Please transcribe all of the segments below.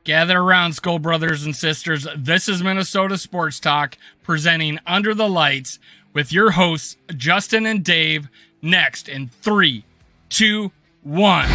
Gather around, Skull brothers and sisters. This is Minnesota Sports Talk, presenting Under the Lights with your hosts, Justin and Dave, next in 3, 2, 1.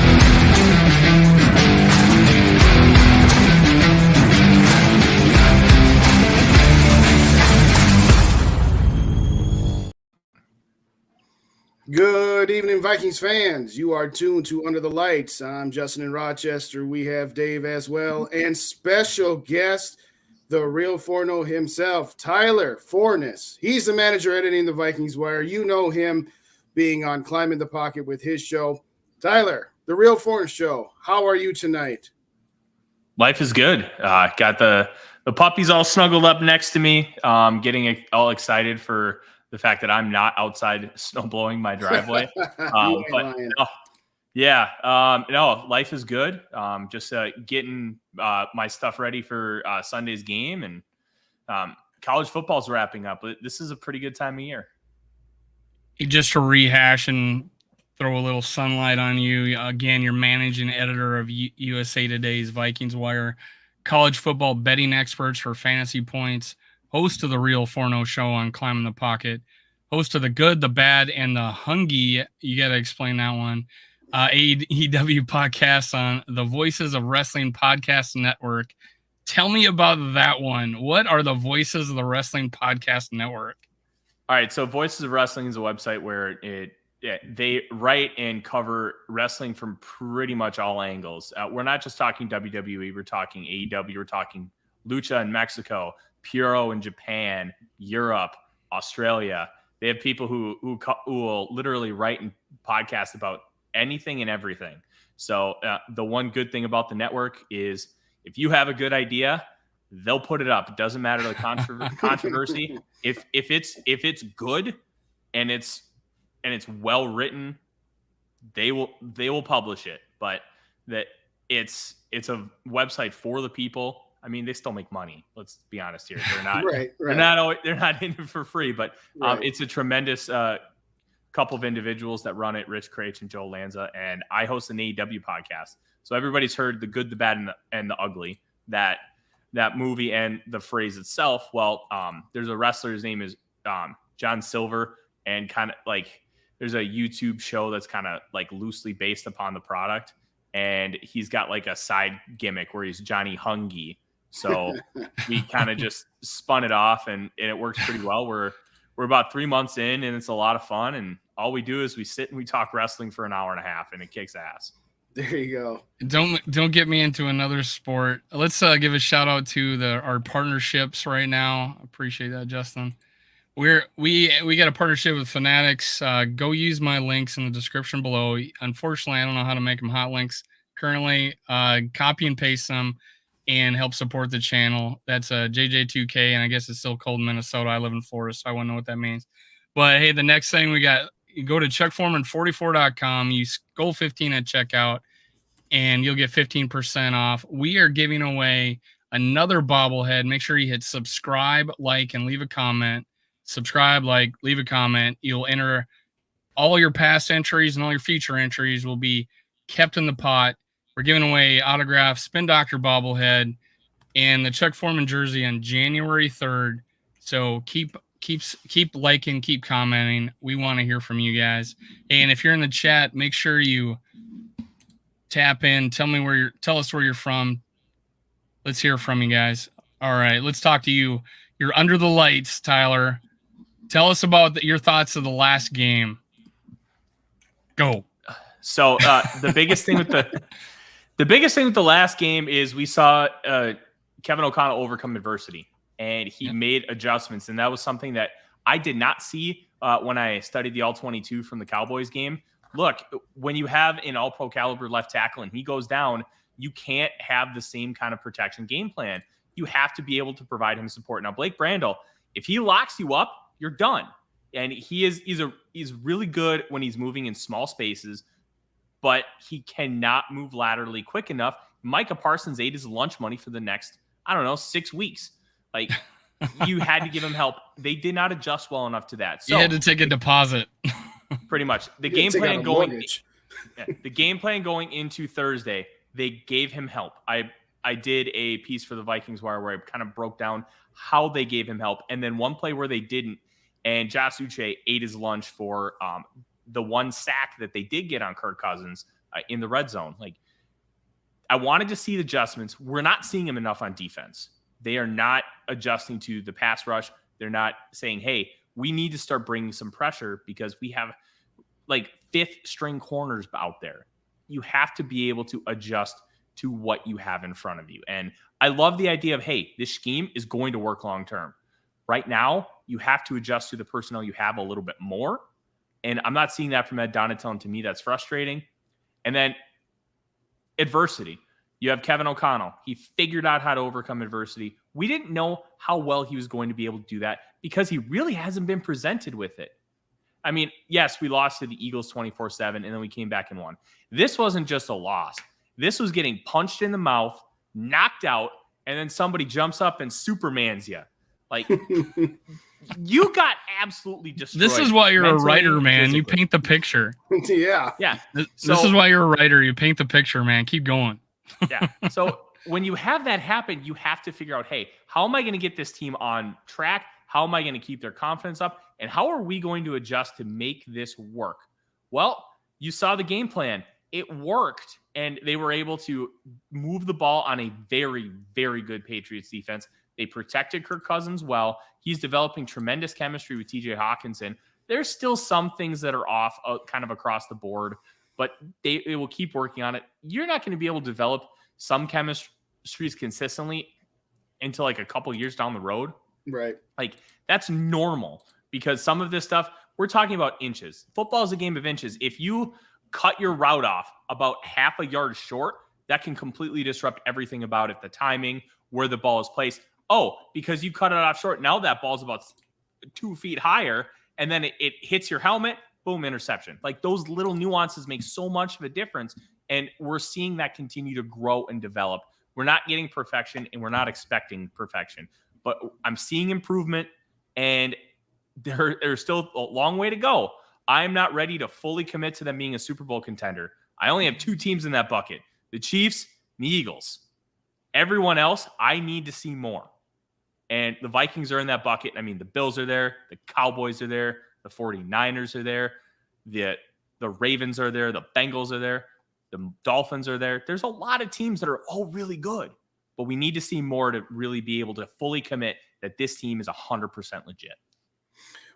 Good evening, Vikings fans. You are tuned to Under the Lights. I'm Justin in Rochester. We have Dave as well, and special guest, the real Forno himself, Tyler Forness. He's the manager editing the Vikings Wire. You know him being on Climbing the Pocket with his show. Tyler, the real Forness Show. How are you tonight? Life is good. Got the puppies all snuggled up next to me. Getting all excited for the fact that I'm not outside snow blowing my driveway. Life is good. Just getting my stuff ready for Sunday's game, and college football's wrapping up. This is a pretty good time of year. Just to rehash and throw a little sunlight on you, again, you're managing editor of USA Today's Vikings Wire, college football betting experts for Fantasy Points, host of the Real Forno Show on Climbing the Pocket, host of the Good, the Bad, and the Hungy. You got to explain that one. AEW podcast on the Voices of Wrestling Podcast Network. Tell me about that one. What are the Voices of the Wrestling Podcast Network? All right, so Voices of Wrestling is a website where they write and cover wrestling from pretty much all angles. We're not just talking WWE. We're talking AEW. We're talking Lucha in Mexico, Puro in Japan, Europe, Australia. They have people who will literally write and podcast about anything and everything. So the one good thing about the network is if you have a good idea, they'll put it up. It doesn't matter the controversy. If it's good and it's well written, they will publish it. But that it's a website for the people. I mean, they still make money. Let's be honest here. They're not. Right. They're not in it for free. But it's a tremendous couple of individuals that run it: Rich Craich and Joe Lanza. And I host an AEW podcast. So everybody's heard the Good, the Bad, and the Ugly. That movie and the phrase itself. Well, there's a wrestler. His name is John Silver, and kind of like there's a YouTube show that's kind of like loosely based upon the product. And he's got like a side gimmick where he's Johnny Hungy. So we kind of just spun it off, and it works pretty well. We're about 3 months in, and it's a lot of fun. And all we do is we sit and we talk wrestling for an hour and a half, and it kicks ass. There you go. Don't get me into another sport. Let's give a shout out to our partnerships right now. Appreciate that, Justin. We got a partnership with Fanatics. Go use my links in the description below. Unfortunately, I don't know how to make them hot links currently. Copy and paste them and help support the channel. That's JJ2K, and I guess it's still cold in Minnesota. I live in Florida, so I wouldn't know what that means. But hey, the next thing we got, you go to chuckforeman44.com, use Goal15 at checkout, and you'll get 15% off. We are giving away another bobblehead. Make sure you hit subscribe, like, and leave a comment. Subscribe, like, leave a comment. You'll enter all your past entries, and all your future entries will be kept in the pot. We're giving away autographed Spin Doctor bobblehead and the Chuck Foreman jersey on January 3rd. So keep liking, keep commenting. We want to hear from you guys. And if you're in the chat, make sure you tap in. Tell us where you're from. Let's hear from you guys. All right, let's talk to you. You're under the lights, Tyler. Tell us about your thoughts of the last game. Go. So the biggest thing with the last game is we saw Kevin O'Connell overcome adversity, and he made adjustments, and that was something that I did not see when I studied the All-22 from the Cowboys game. Look, when you have an All-Pro caliber left tackle and he goes down, you can't have the same kind of protection game plan. You have to be able to provide him support. Now, Blake Brandel, if he locks you up, you're done. And he's really good when he's moving in small spaces, but he cannot move laterally quick enough. Micah Parsons ate his lunch money for the next, 6 weeks. Like, you had to give him help. They did not adjust well enough to that. So you had to take a deposit. Pretty much. The game plan going into Thursday, they gave him help. I did a piece for the Vikings Wire where I kind of broke down how they gave him help, and then one play where they didn't, and Josh Uche ate his lunch for the one sack that they did get on Kirk Cousins in the red zone. Like, I wanted to see the adjustments. We're not seeing them enough on defense. They are not adjusting to the pass rush. They're not saying, hey, we need to start bringing some pressure because we have like fifth string corners out there. You have to be able to adjust to what you have in front of you. And I love the idea of, hey, this scheme is going to work long term. Right now, you have to adjust to the personnel you have a little bit more. And I'm not seeing that from Ed Donatel, and to me, that's frustrating. And then adversity. You have Kevin O'Connell. He figured out how to overcome adversity. We didn't know how well he was going to be able to do that because he really hasn't been presented with it. I mean, yes, we lost to the Eagles 24-7, and then we came back and won. This wasn't just a loss. This was getting punched in the mouth, knocked out, and then somebody jumps up and Supermans you. Like, you got absolutely destroyed. This is why you're a writer, man. Physically. You paint the picture. Yeah. This is why you're a writer. You paint the picture, man. Keep going. Yeah. So when you have that happen, you have to figure out, hey, how am I going to get this team on track? How am I going to keep their confidence up? And how are we going to adjust to make this work? Well, you saw the game plan. It worked, and they were able to move the ball on a very, very good Patriots defense. They protected Kirk Cousins well. He's developing tremendous chemistry with TJ Hawkinson. There's still some things that are off kind of across the board, but they will keep working on it. You're not going to be able to develop some chemistries consistently until like a couple years down the road. Right. Like, that's normal because some of this stuff, we're talking about inches. Football is a game of inches. If you cut your route off about half a yard short, that can completely disrupt everything about it. The timing, where the ball is placed. Oh, because you cut it off short, now that ball's about 2 feet higher, and then it hits your helmet, boom, interception. Like, those little nuances make so much of a difference, and we're seeing that continue to grow and develop. We're not getting perfection, and we're not expecting perfection, but I'm seeing improvement, and there's still a long way to go. I'm not ready to fully commit to them being a Super Bowl contender. I only have 2 teams in that bucket, the Chiefs and the Eagles. Everyone else, I need to see more. And the Vikings are in that bucket. I mean, the Bills are there. The Cowboys are there. The 49ers are there. The Ravens are there. The Bengals are there. The Dolphins are there. There's a lot of teams that are all really good. But we need to see more to really be able to fully commit that this team is 100% legit.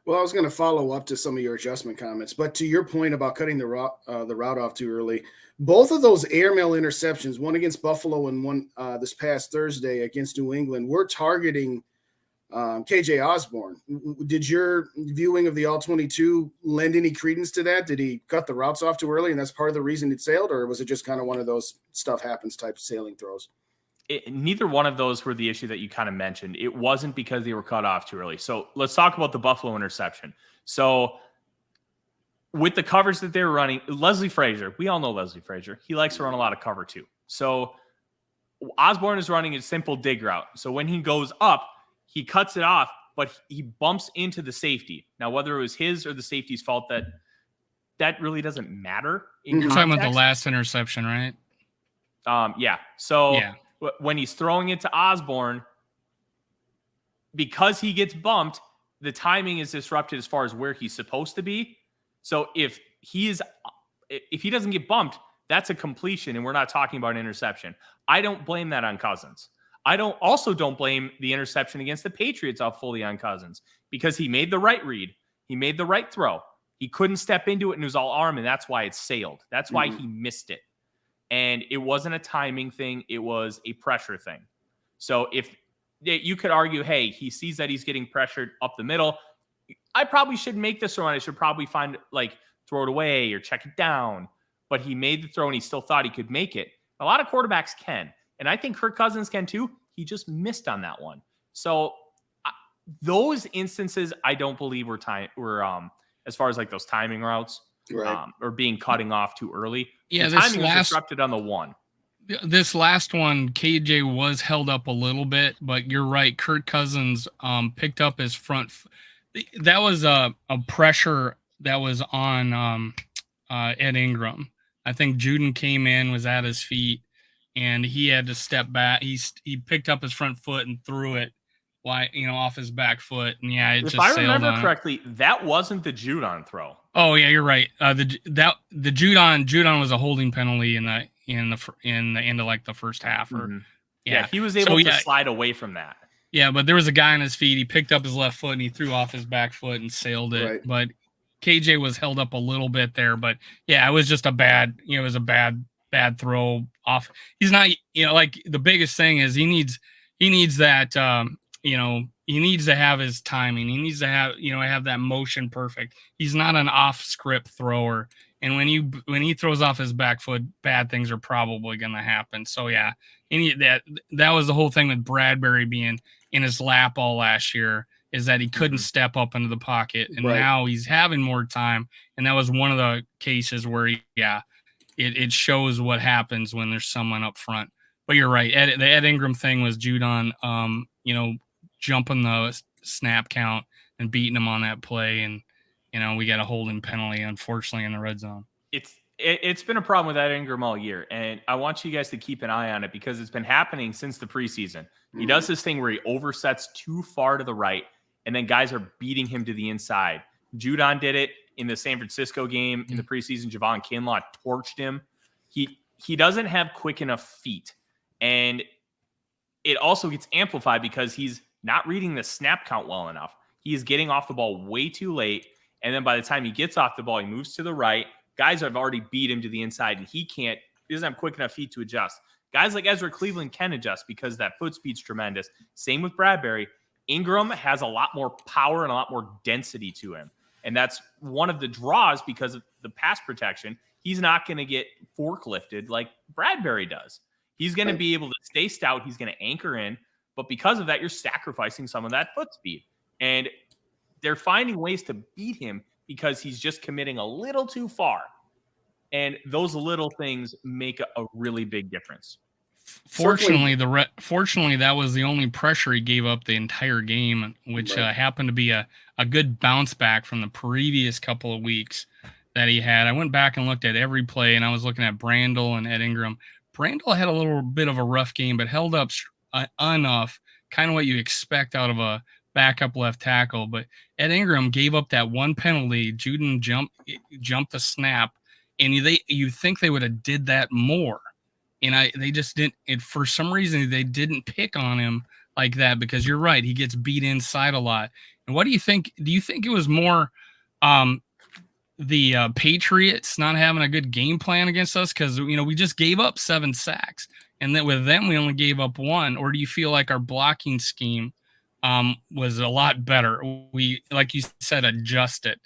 Well, I was going to follow up to some of your adjustment comments, but to your point about cutting the route off too early, both of those airmail interceptions, one against Buffalo and one this past Thursday against New England, were targeting KJ Osborne. Did your viewing of the All-22 lend any credence to that? Did he cut the routes off too early, and that's part of the reason it sailed, or was it just kind of one of those stuff happens type sailing throws? Neither one of those were the issue that you kind of mentioned. It wasn't because they were cut off too early. So let's talk about the Buffalo interception. So with the covers that they were running, Leslie Frazier, we all know Leslie Frazier. He likes to run a lot of cover too. So Osborne is running a simple dig route. So when he goes up, he cuts it off, but he bumps into the safety. Now, whether it was his or the safety's fault, that really doesn't matter. You're talking about the last interception, right? Yeah. So yeah. When he's throwing it to Osborne, because he gets bumped, the timing is disrupted as far as where he's supposed to be. So if he doesn't get bumped, that's a completion, and we're not talking about an interception. I don't blame that on Cousins. I don't blame the interception against the Patriots fully on Cousins because he made the right read. He made the right throw. He couldn't step into it and it was all arm, and that's why it sailed. That's why he missed it. And it wasn't a timing thing. It was a pressure thing. So if you could argue, hey, he sees that he's getting pressured up the middle, I probably should make this throw, and I should probably throw it away or check it down. But he made the throw, and he still thought he could make it. A lot of quarterbacks can. And I think Kirk Cousins can too. He just missed on that one. So those instances, I don't believe were as far as like those timing routes. Right. Or being cutting off too early. Yeah, the timing was disrupted on the one. This last one, KJ was held up a little bit, but you're right. Kirk Cousins picked up his front. That was a pressure that was on Ed Ingram. I think Juden came in, was at his feet, and he had to step back. He picked up his front foot and threw it off his back foot, and it If just I sailed remember on correctly, that wasn't the Judon throw. Oh yeah, you're right. The Judon was a holding penalty in the end of like the first half, or Yeah, he was able to slide away from that. Yeah, but there was a guy on his feet. He picked up his left foot and he threw off his back foot and sailed it. Right. But KJ was held up a little bit there. But yeah, it was just it was a bad throw off. He's not, like the biggest thing is he needs that, he needs to have his timing. He needs to have that motion perfect. He's not an off script thrower. And when he throws off his back foot, bad things are probably going to happen. So yeah, that was the whole thing with Bradbury being in his lap all last year, is that he couldn't step up into the pocket, and now he's having more time. And that was one of the cases where it shows what happens when there's someone up front. But you're right. The Ed Ingram thing was Judon, jumping the snap count and beating him on that play. And, we got a holding penalty, unfortunately, in the red zone. It's been a problem with Ed Ingram all year. And I want you guys to keep an eye on it because it's been happening since the preseason. He does this thing where he oversets too far to the right, and then guys are beating him to the inside. Judon did it in the San Francisco game in the preseason. Javon Kinlaw torched him. He doesn't have quick enough feet. And it also gets amplified because he's not reading the snap count well enough. He is getting off the ball way too late. And then by the time he gets off the ball, he moves to the right. Guys have already beat him to the inside, and he doesn't have quick enough feet to adjust. Guys like Ezra Cleveland can adjust because that foot speed's tremendous. Same with Bradbury. Ingram has a lot more power and a lot more density to him. And that's one of the draws because of the pass protection. He's not going to get forklifted like Bradbury does. He's going to be able to stay stout. He's going to anchor in. But because of that, you're sacrificing some of that foot speed. And they're finding ways to beat him because he's just committing a little too far. And those little things make a really big difference. Fortunately, that was the only pressure he gave up the entire game, which happened to be a good bounce back from the previous couple of weeks that he had. I went back and looked at every play, and I was looking at Brandel and Ed Ingram. Brandel had a little bit of a rough game, but held up enough, kind of what you expect out of a backup left tackle. But Ed Ingram gave up that one penalty. Judon jumped the snap, and you think they would have did that more. And they just didn't. And for some reason, they didn't pick on him like that because you're right. He gets beat inside a lot. And what do you think? Do you think it was more the Patriots not having a good game plan against us? Because, we just gave up 7 sacks. And then with them, we only gave up 1. Or do you feel like our blocking scheme was a lot better? We, like you said, adjusted.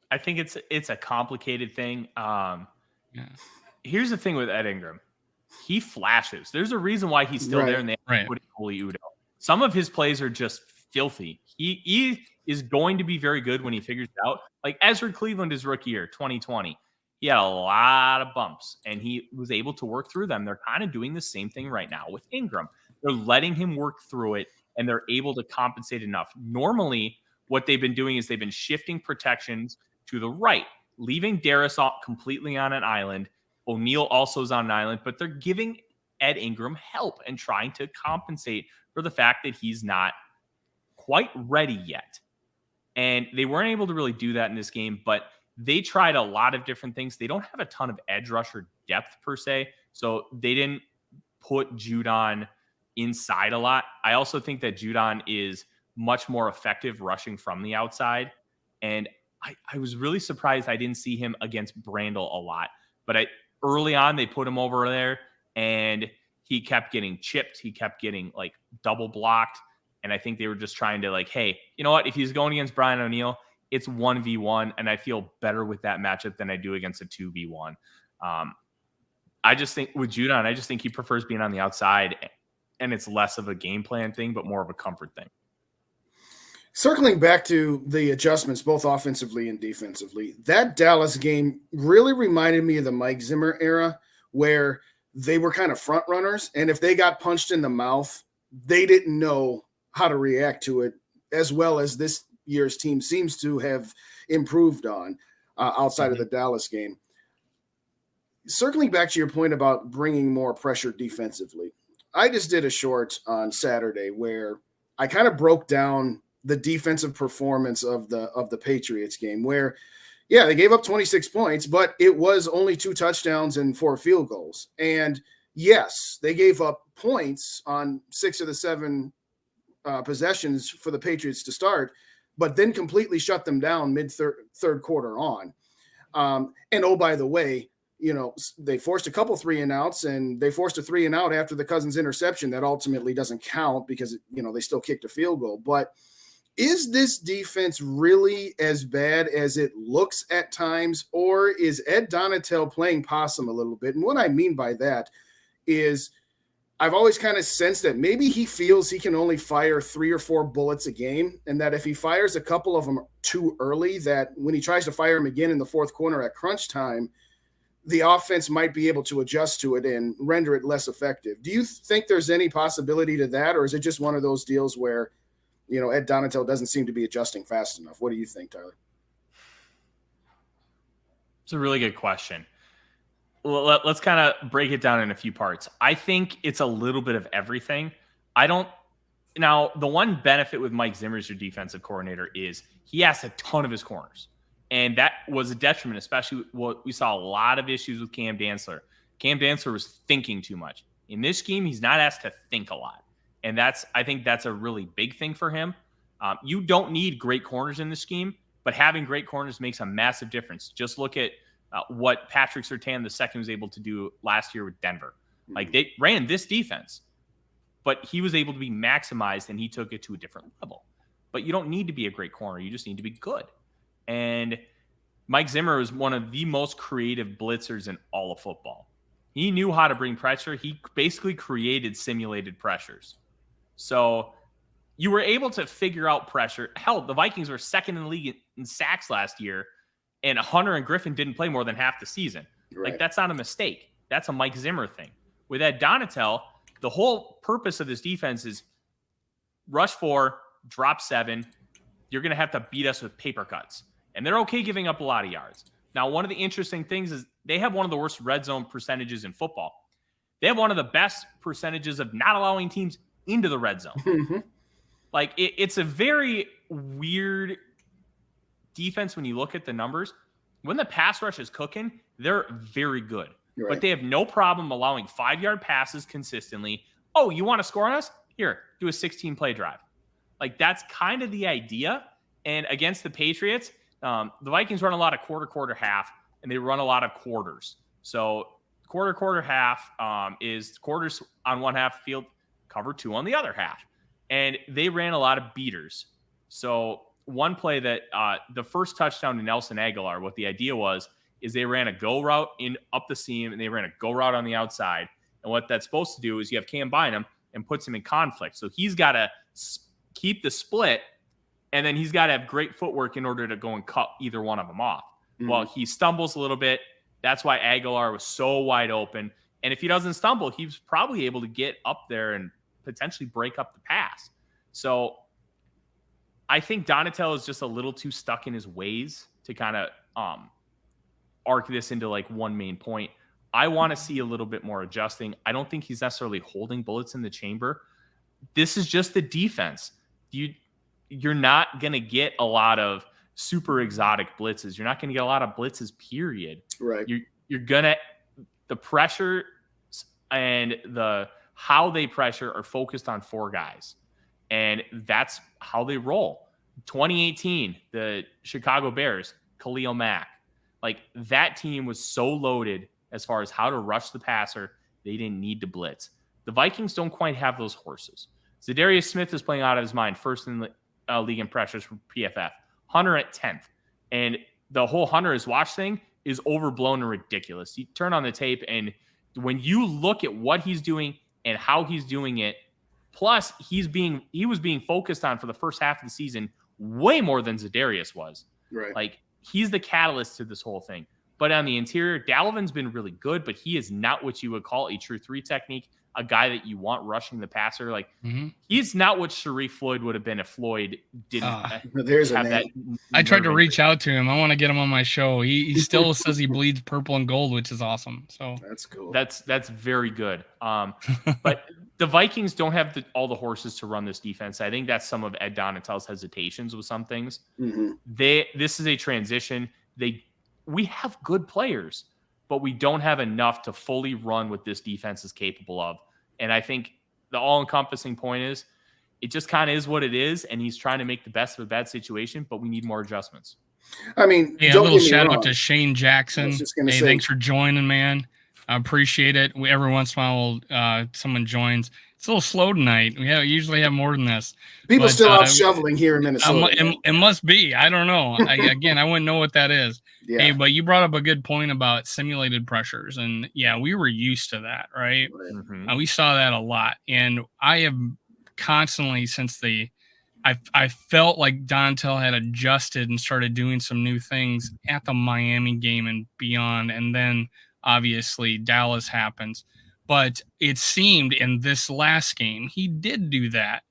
I think it's a complicated thing. Here's the thing with Ed Ingram. He flashes. There's a reason why he's still there, and they put Holy Udo. Some of his plays are just filthy. He is going to be very good when he figures it out. Like Ezra Cleveland, his rookie year, 2020. He had a lot of bumps, and he was able to work through them. They're kind of doing the same thing right now with Ingram. They're letting him work through it, and they're able to compensate enough. Normally, what they've been doing is they've been shifting protections to the right, leaving Darius completely on an island. O'Neal also is on an island, but they're giving Ed Ingram help and trying to compensate for the fact that he's not quite ready yet. And they weren't able to really do that in this game, but they tried a lot of different things. They don't have a ton of edge rusher depth per se, so they didn't put Judon inside a lot. I also think that Judon is much more effective rushing from the outside, and I was really surprised I didn't see him against Brandel a lot. But early on, they put him over there, and he kept getting chipped. He kept getting, double blocked. And I think they were just trying to, hey, you know what? If he's going against Brian O'Neal, it's 1v1, and I feel better with that matchup than I do against a 2v1. I just think with Judon, I just think he prefers being on the outside, and it's less of a game plan thing, but more of a comfort thing. Circling back to the adjustments, both offensively and defensively, that Dallas game really reminded me of the Mike Zimmer era where they were kind of front runners. And if they got punched in the mouth, they didn't know how to react to it as well as this year's team seems to have improved on outside of the Dallas game. circling back to your point about bringing more pressure defensively, I just did a short on Saturday where I kind of broke down the defensive performance of the Patriots game where, yeah, they gave up 26 points, but it was only 2 touchdowns and 4 field goals. And yes, they gave up points on 6 of the 7 possessions for the Patriots to start, but then completely shut them down third quarter on. And oh, by the way, they forced a couple 3-and-outs, and they forced a 3-and-out after the Cousins interception that ultimately doesn't count because, they still kicked a field goal. But is this defense really as bad as it looks at times, or is Ed Donatel playing possum a little bit? And what I mean by that is I've always kind of sensed that maybe he feels he can only fire 3 or 4 bullets a game, and that if he fires a couple of them too early, that when he tries to fire them again in the fourth quarter at crunch time, the offense might be able to adjust to it and render it less effective. Do you think there's any possibility to that, or is it just one of those deals where, Ed Donatel doesn't seem to be adjusting fast enough? What do you think, Tyler? It's a really good question. Well, let's kind of break it down in a few parts. I think it's a little bit of everything. Now, the one benefit with Mike Zimmer as your defensive coordinator is he asks a ton of his corners. And that was a detriment, especially what we saw a lot of issues with Cam Dantzler. Cam Dantzler was thinking too much. In this scheme, he's not asked to think a lot. And I think that's a really big thing for him. You don't need great corners in this scheme, but having great corners makes a massive difference. Just look at what Patrick Surtain II was able to do last year with Denver. Like, they ran this defense, but he was able to be maximized and he took it to a different level. But you don't need to be a great corner. You just need to be good. And Mike Zimmer was one of the most creative blitzers in all of football. He knew how to bring pressure. He basically created simulated pressures. So you were able to figure out pressure. Hell, the Vikings were second in the league in sacks last year, and Hunter and Griffin didn't play more than half the season. Right. Like, that's not a mistake. That's a Mike Zimmer thing. With Ed Donatel, the whole purpose of this defense is rush 4, drop 7. You're going to have to beat us with paper cuts. And they're okay giving up a lot of yards. Now, one of the interesting things is they have one of the worst red zone percentages in football. They have one of the best percentages of not allowing teams into the red zone. Mm-hmm. Like, it's a very weird defense when you look at the numbers. When the pass rush is cooking, they're very good. Right. But they have no problem allowing 5-yard passes consistently. Oh, you want to score on us? Here, do a 16-play drive. Like, that's kind of the idea. And against the Patriots, the Vikings run a lot of quarter, half, and they run a lot of quarters. So quarter, half is quarters on one half field, cover 2 on the other half. And they ran a lot of beaters. So one play that the first touchdown to Nelson Aguilar, what the idea was, is they ran a go route up the seam, and they ran a go route on the outside. And what that's supposed to do is you have Cam Bynum and puts him in conflict. So he's got to keep the split, and then he's got to have great footwork in order to go and cut either one of them off. Mm-hmm. Well, he stumbles a little bit. That's why Aguilar was so wide open. And if he doesn't stumble, he's probably able to get up there and potentially break up the pass. So I think Donatel is just a little too stuck in his ways to kind of arc this into like one main point. I want to see a little bit more adjusting. I don't think he's necessarily holding bullets in the chamber. This is just the defense. You're not going to get a lot of super exotic blitzes. You're not going to get a lot of blitzes, period. Right. You're going to – the pressure and the how they pressure are focused on 4 guys. And that's how they roll. 2018, the Chicago Bears, Khalil Mack. Like, that team was so loaded as far as how to rush the passer, they didn't need to blitz. The Vikings don't quite have those horses. Zadarius Smith is playing out of his mind, first in the league in pressures for PFF. Hunter at 10th. And the whole Hunter is watch thing is overblown and ridiculous. You turn on the tape, and when you look at what he's doing and how he's doing it, plus he was being focused on for the first half of the season way more than Zadarius was. Right. Like, he's the catalyst to this whole thing. But on the interior, Dalvin's been really good, but he is not what you would call a true 3 technique. a guy that you want rushing the passer. Like Mm-hmm. he's not what Sharif Floyd would have been if Floyd didn't there's have a that. I tried to nerve reach injury. out to him. I want to get him on my show. He still says he bleeds purple and gold, which is awesome. So that's cool. That's very good. But the Vikings don't have all the horses to run this defense. I think that's some of Ed Donatell's hesitations with some things. Mm-hmm. This is a transition. We have good players, but we don't have enough to fully run what this defense is capable of. And I think the all-encompassing point is it just kind of is what it is, and he's trying to make the best of a bad situation, but we need more adjustments. I mean, a little shout out to Shane Jackson. Hey, thanks for joining, man. I appreciate it. Every once in a while, someone joins. It's a little slow tonight. We usually have more than this. People still out shoveling here in Minnesota. It must be. I don't know. I wouldn't know what that is. Yeah. Hey, but you brought up a good point about simulated pressures. And, yeah, we were used to that, right? Mm-hmm. We saw that a lot. And I have constantly, since I felt like Donatell had adjusted and started doing some new things at the Miami game and beyond. And then, obviously, Dallas happens. But it seemed in this last game, he did do that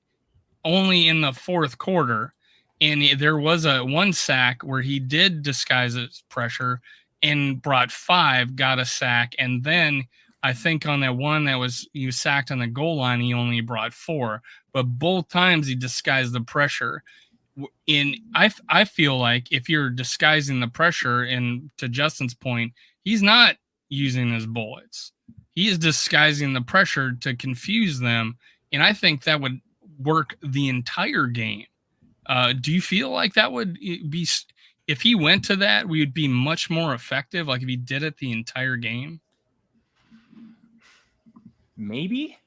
only in the fourth quarter. And there was one sack where he did disguise his pressure and brought 5, got a sack. And then I think on that one that was he was sacked on the goal line, he only brought 4. But both times he disguised the pressure. I feel like if you're disguising the pressure, and to Justin's point, he's not using his bullets. He is disguising the pressure to confuse them, and I think that would work the entire game. Do you feel like that would be if he went to that, we would be much more effective? Like if he did it the entire game? Maybe.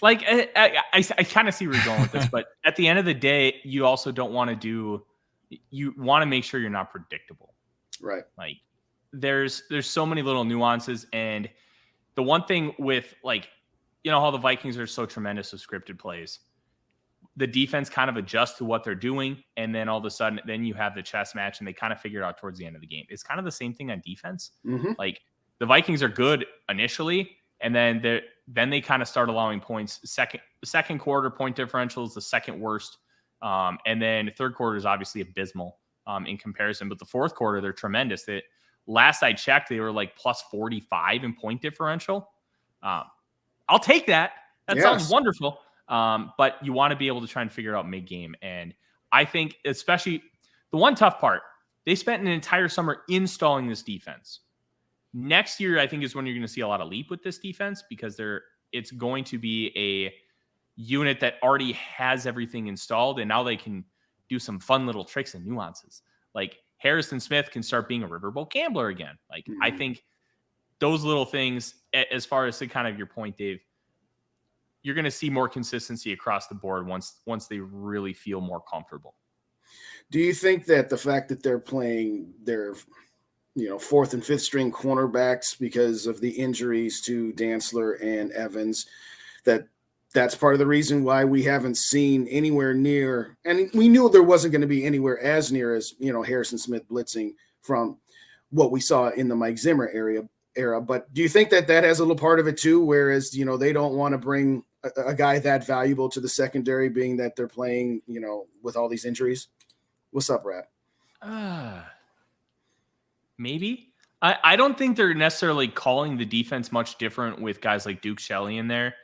Like I kind of see where you're going with this, but at the end of the day, you also don't want to you want to make sure you're not predictable. Right. Like there's so many little nuances. And the one thing with how the Vikings are so tremendous with scripted plays, the defense kind of adjusts to what they're doing. And then all of a sudden, then you have the chess match and they kind of figure it out towards the end of the game. It's kind of the same thing on defense. Mm-hmm. Like the Vikings are good initially, and then they kind of start allowing points. Second quarter point differential is the second worst. And then third quarter is obviously abysmal in comparison. But the fourth quarter, they're tremendous. Last I checked, they were like plus 45 in point differential. I'll take that. That sounds wonderful. But you want to be able to try and figure it out mid-game. And I think especially the one tough part, they spent an entire summer installing this defense. Next year, I think, is when you're going to see a lot of leap with this defense because it's going to be a unit that already has everything installed, and now they can do some fun little tricks and nuances. Like Harrison Smith can start being a riverboat gambler again. Like I think those little things, as far as kind of your point, Dave, you're going to see more consistency across the board once they really feel more comfortable. Do you think that the fact that they're playing their fourth and fifth string cornerbacks because of the injuries to Dantzler and Evans, that's part of the reason why we haven't seen anywhere near, and we knew there wasn't going to be anywhere as near as, Harrison Smith blitzing from what we saw in the Mike Zimmer era. But do you think that has a little part of it too? Whereas, they don't want to bring a guy that valuable to the secondary, being that they're playing, with all these injuries. What's up, Brad? Maybe. I don't think they're necessarily calling the defense much different with guys like Duke Shelley in there.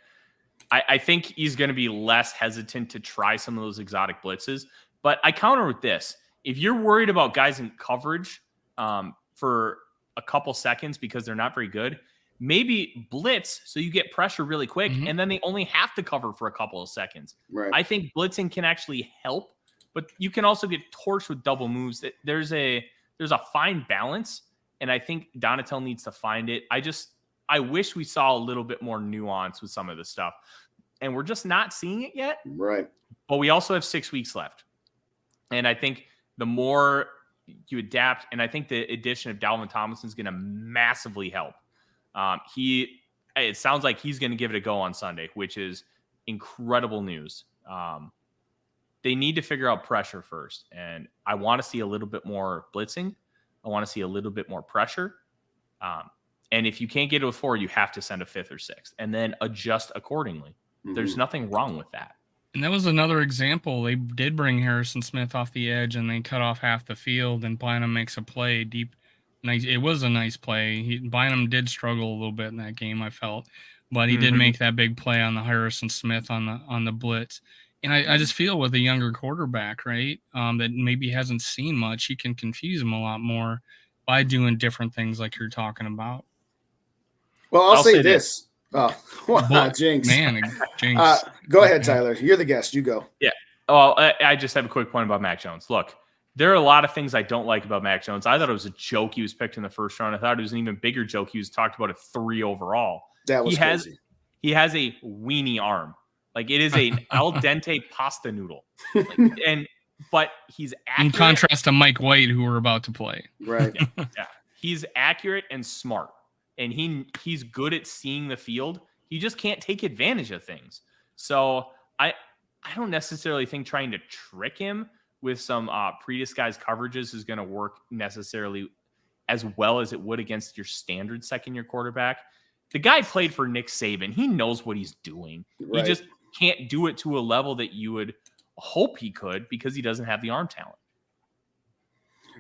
I think he's going to be less hesitant to try some of those exotic blitzes. But I counter with this. If you're worried about guys in coverage for a couple seconds because they're not very good, maybe blitz so you get pressure really quick, and then they only have to cover for a couple of seconds. Right. I think blitzing can actually help, but you can also get torched with double moves. There's a fine balance, and I think Donatell needs to find it. I wish we saw a little bit more nuance with some of this stuff, and we're just not seeing it yet. Right. But we also have 6 weeks left, and I think the more you adapt, and I think the addition of Dalvin Tomlinson is going to massively help. It sounds like he's going to give it a go on Sunday, which is incredible news. They need to figure out pressure first, and I want to see a little bit more blitzing. I want to see a little bit more pressure. And if you can't get it with 4, you have to send a 5th or 6th and then adjust accordingly. There's nothing wrong with that. And that was another example. They did bring Harrison Smith off the edge, and they cut off half the field, and Bynum makes a play deep. Nice. It was a nice play. Bynum did struggle a little bit in that game, I felt, but he did make that big play on the Harrison Smith on the blitz. And I just feel with a younger quarterback, right, that maybe hasn't seen much, you can confuse him a lot more by doing different things like you're talking about. Well, I'll say this. Jinx. Man, Jinx. Go ahead, Tyler. You're the guest. You go. Yeah. Oh, I just have a quick point about Mac Jones. Look, there are a lot of things I don't like about Mac Jones. I thought it was a joke he was picked in the first round. I thought it was an even bigger joke he was talked about at 3 overall. That was crazy. He has a weenie arm. Like, it is an al dente pasta noodle. But he's accurate. In contrast to Mike White, who we're about to play. Right. Yeah. He's accurate and smart. And he's good at seeing the field. He just can't take advantage of things. So I don't necessarily think trying to trick him with some pre-disguised coverages is going to work necessarily as well as it would against your standard second-year quarterback. The guy played for Nick Saban. He knows what he's doing. Right. He just can't do it to a level that you would hope he could because he doesn't have the arm talent.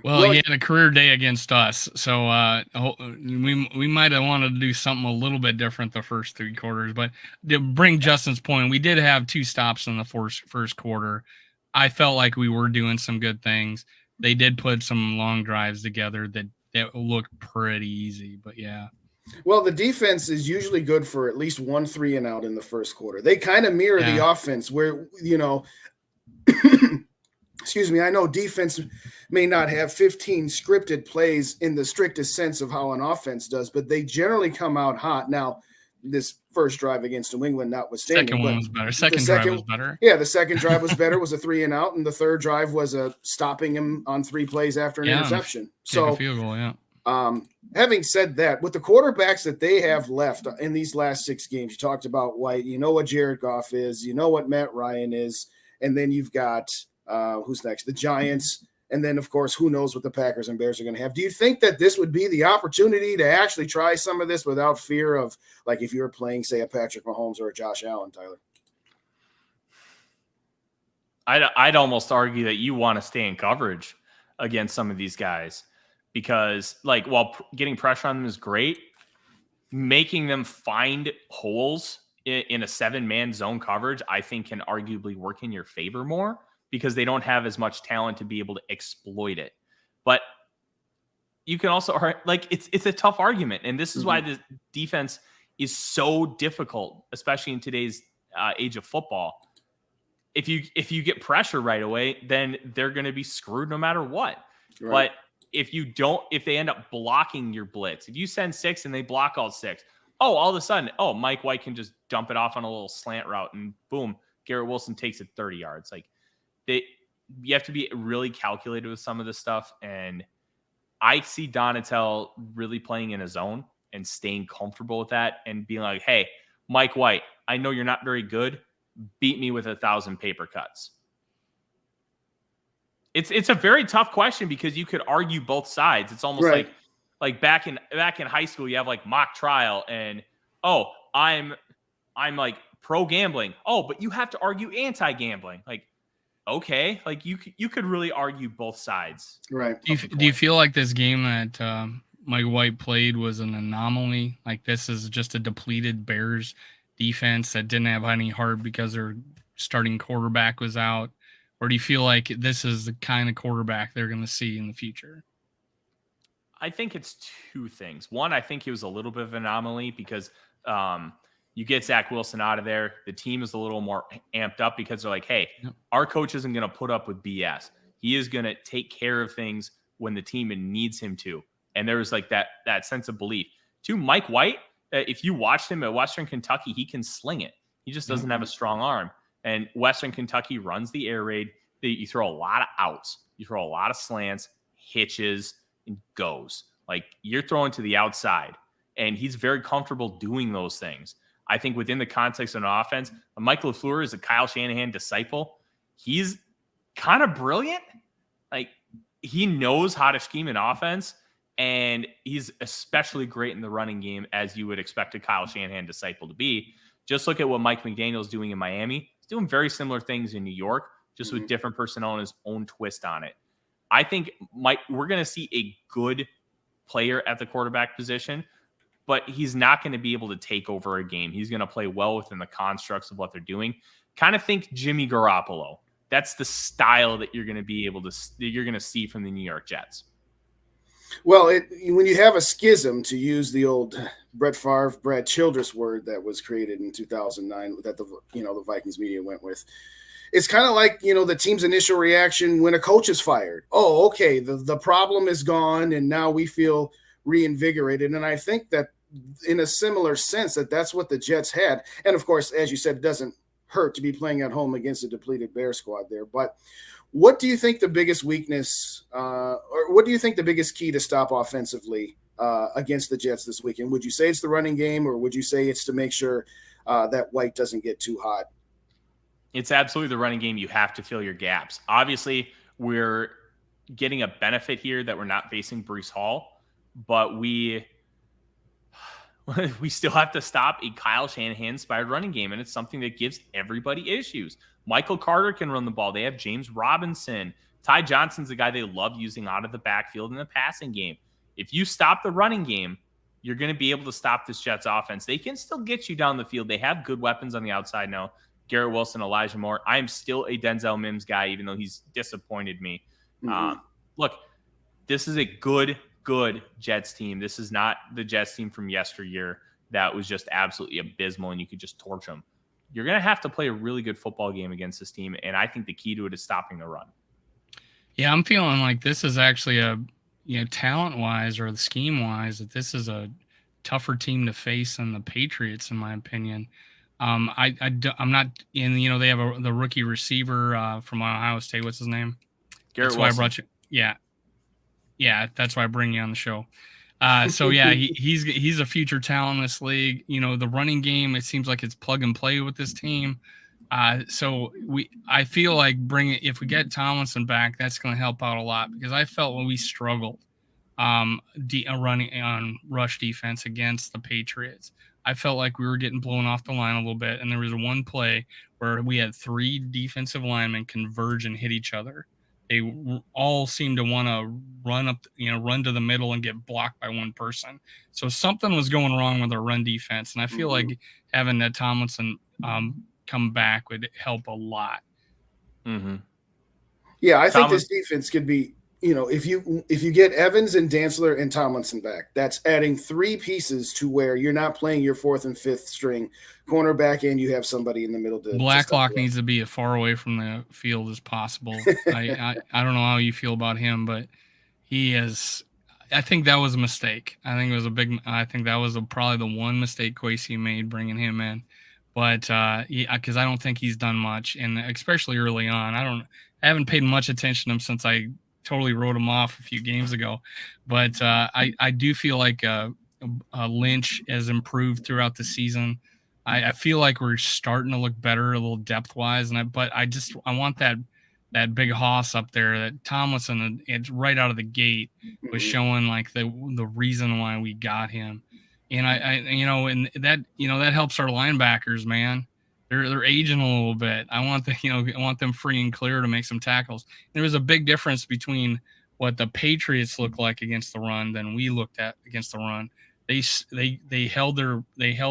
Well, he had a career day against us, so we might have wanted to do something a little bit different the first 3 quarters. But to bring Justin's point, we did have 2 stops in the first quarter. I felt like we were doing some good things. They did put some long drives together that looked pretty easy, but yeah. Well, the defense is usually good for at least 1 3 and out in the first quarter. They kind of mirror the offense where, excuse me, I know defense may not have 15 scripted plays in the strictest sense of how an offense does, but they generally come out hot. Now, this first drive against New England notwithstanding. Second one was better. Second drive was better. Yeah, the second drive was better. It was a 3 and out, and the third drive was stopping him on 3 plays after an interception. So, a field goal, having said that, with the quarterbacks that they have left in these last 6 games, you talked about White, you know what Jared Goff is, you know what Matt Ryan is, and then you've got who's next? The Giants. And then, of course, who knows what the Packers and Bears are going to have. Do you think that this would be the opportunity to actually try some of this without fear of, like, if you were playing, say, a Patrick Mahomes or a Josh Allen, Tyler? I'd almost argue that you want to stay in coverage against some of these guys because, like, while getting pressure on them is great, making them find holes in a 7-man zone coverage, I think can arguably work in your favor more, because they don't have as much talent to be able to exploit it. But you can also, like, it's a tough argument. And this is why the defense is so difficult, especially in today's age of football. If you get pressure right away, then they're going to be screwed no matter what. Right. But if they end up blocking your blitz, if you send 6 and they block all 6, all of a sudden, Mike White can just dump it off on a little slant route and boom, Garrett Wilson takes it 30 yards. Like, you have to be really calculated with some of this stuff. And I see Donatel really playing in his zone and staying comfortable with that and being like, hey, Mike White, I know you're not very good. Beat me with 1,000 paper cuts. It's a very tough question because you could argue both sides. It's almost like back in high school, you have like mock trial and, I'm like pro gambling. But you have to argue anti-gambling. Like, okay, like you could really argue both sides. Right. Do you feel like this game that Mike White played was an anomaly? Like, this is just a depleted Bears defense that didn't have any heart because their starting quarterback was out? Or do you feel like this is the kind of quarterback they're going to see in the future? I think it's 2 things. One, I think he was a little bit of an anomaly because you get Zach Wilson out of there. The team is a little more amped up because they're like, hey, our coach isn't going to put up with BS. He is going to take care of things when the team needs him to. And there was like that sense of belief. 2, Mike White, if you watched him at Western Kentucky, he can sling it. He just doesn't have a strong arm. And Western Kentucky runs the air raid. You throw a lot of outs. You throw a lot of slants, hitches, and goes. Like, you're throwing to the outside. And he's very comfortable doing those things. I think within the context of an offense, Mike LaFleur is a Kyle Shanahan disciple. He's kind of brilliant. Like, he knows how to scheme an offense. And he's especially great in the running game, as you would expect a Kyle Shanahan disciple to be. Just look at what Mike McDaniel's doing in Miami. He's doing very similar things in New York, just with different personnel and his own twist on it. I think we're going to see a good player at the quarterback position, but he's not going to be able to take over a game. He's going to play well within the constructs of what they're doing. Kind of think Jimmy Garoppolo. That's the style that you're going to see from the New York Jets. Well, when you have a schism, to use the old Brett Favre, Brad Childress word that was created in 2009 that the Vikings media went with, it's kind of like, the team's initial reaction when a coach is fired. Oh, okay, the problem is gone, and now we feel reinvigorated. And I think that in a similar sense that's what the Jets had. And of course, as you said, it doesn't hurt to be playing at home against a depleted Bear squad there. But what do you think the biggest weakness or what do you think the biggest key to stop offensively against the Jets this weekend? Would you say it's the running game, or would you say it's to make sure that White doesn't get too hot? It's absolutely the running game. You have to fill your gaps. Obviously, we're getting a benefit here that we're not facing Breece Hall, but we still have to stop a Kyle Shanahan-inspired running game, and it's something that gives everybody issues. Michael Carter can run the ball. They have James Robinson. Ty Johnson's a guy they love using out of the backfield in the passing game. If you stop the running game, you're going to be able to stop this Jets offense. They can still get you down the field. They have good weapons on the outside now. Garrett Wilson, Elijah Moore. I am still a Denzel Mims guy, even though he's disappointed me. Look, this is a good Jets team. This is not the Jets team from yesteryear that was just absolutely abysmal and you could just torch them. You're going to have to play a really good football game against this team, and I think the key to it is stopping the run. Yeah, I'm feeling like this is actually talent-wise or the scheme-wise, that this is a tougher team to face than the Patriots, in my opinion. I'm not in. They have the rookie receiver from Ohio State. What's his name? Garrett That's Wilson. why I brought you. Yeah. That's why I bring you on the show. So yeah, he's a future talent in this league. The running game, it seems like it's plug and play with this team. So I feel like if we get Tomlinson back, that's going to help out a lot, because I felt when we struggled running on rush defense against the Patriots, I felt like we were getting blown off the line a little bit. And there was one play where we had 3 defensive linemen converge and hit each other. They all seem to want to run to the middle and get blocked by one person. So something was going wrong with our run defense. And I feel like having that Tomlinson come back would help a lot. Mm-hmm. Yeah, I think this defense could be, if you get Evans and Dantzler and Tomlinson back, that's adding 3 pieces to where you're not playing your 4th and 5th string cornerback, and you have somebody in the middle. Blacklock needs to be as far away from the field as possible. I don't know how you feel about him, but he is. I think that was a mistake. I think that was probably the one mistake Kwesi made bringing him in. But because I don't think he's done much, and especially early on, I haven't paid much attention to him since I totally wrote him off a few games ago. But I do feel like Lynch has improved throughout the season. I feel like we're starting to look better a little depth wise, but I want that big hoss up there. That Tomlinson, it's right out of the gate, was showing like the reason why we got him. And and that helps our linebackers, man. They're aging a little bit. I want them free and clear to make some tackles. There was a big difference between what the Patriots look like against the run than we looked at against the run. They held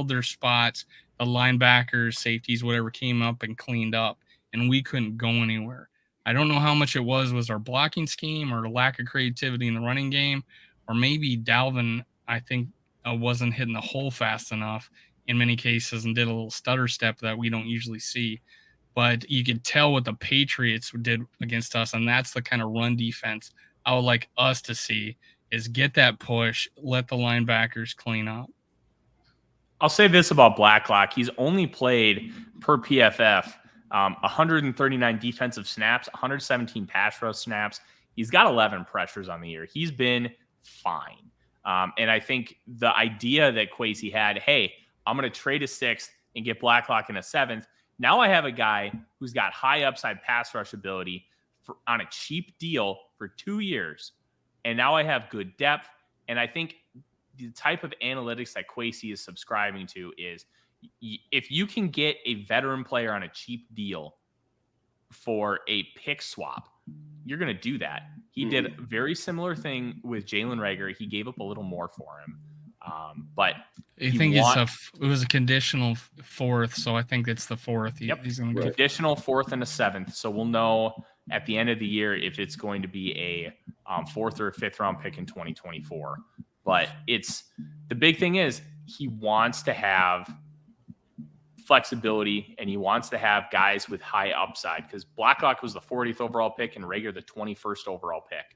their spots. The linebackers, safeties, whatever, came up and cleaned up, and we couldn't go anywhere. I don't know how much it was our blocking scheme or the lack of creativity in the running game, or maybe Dalvin, I think, wasn't hitting the hole fast enough in many cases and did a little stutter step that we don't usually see. But you could tell what the Patriots did against us, and that's the kind of run defense I would like us to see, is get that push, let the linebackers clean up. I'll say this about Blacklock. He's only played per PFF 139 defensive snaps, 117 pass rush snaps. He's got 11 pressures on the year. He's been fine. And I think the idea that Kwesi had, hey, I'm going to trade a 6th and get Blacklock in a 7th. Now I have a guy who's got high upside pass rush ability on a cheap deal for 2 years. And now I have good depth. And I think the type of analytics that Kwesi is subscribing to is if you can get a veteran player on a cheap deal for a pick swap, you're going to do that. He did a very similar thing with Jalen Reagor. He gave up a little more for him. But I think it was a conditional fourth, so I think it's the fourth. He's going to get conditional fourth and a seventh. So we'll know at the end of the year if it's going to be a fourth or fifth round pick in 2024. But the big thing is he wants to have flexibility and he wants to have guys with high upside, because Blacklock was the 40th overall pick and Reagor the 21st overall pick.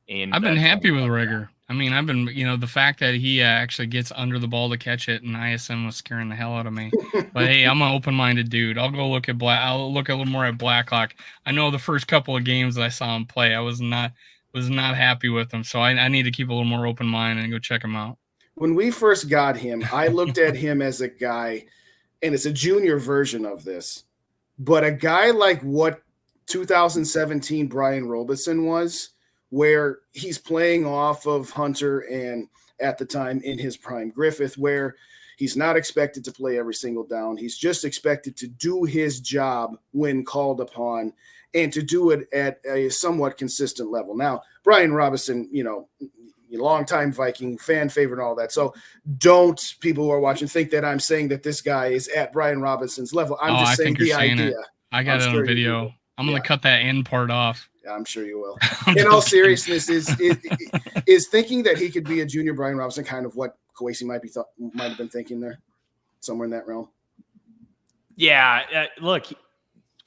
And I've been happy with Reagor. I mean, I've been, the fact that he actually gets under the ball to catch it, and ISM was scaring the hell out of me. But hey, I'm an open-minded dude. I'll go look at I'll look a little more at Blacklock. I know the first couple of games that I saw him play, I was not happy with him. So I need to keep a little more open mind and go check him out. When we first got him, I looked at him as a guy, and it's a junior version of this, but a guy like what 2017 Brian Robeson was, where he's playing off of Hunter and at the time in his prime Griffith, where he's not expected to play every single down. He's just expected to do his job when called upon and to do it at a somewhat consistent level. Now, Brian Robeson, longtime Viking fan favorite and all that. So don't people who are watching think that I'm saying that this guy is at Brian Robeson's level. I'm just saying the idea. I got it on video. I'm going to cut that end part off. Yeah, I'm sure you will. In all seriousness, is thinking that he could be a junior Brian Robeson kind of what Kwesi might have been thinking there, somewhere in that realm? Yeah, look,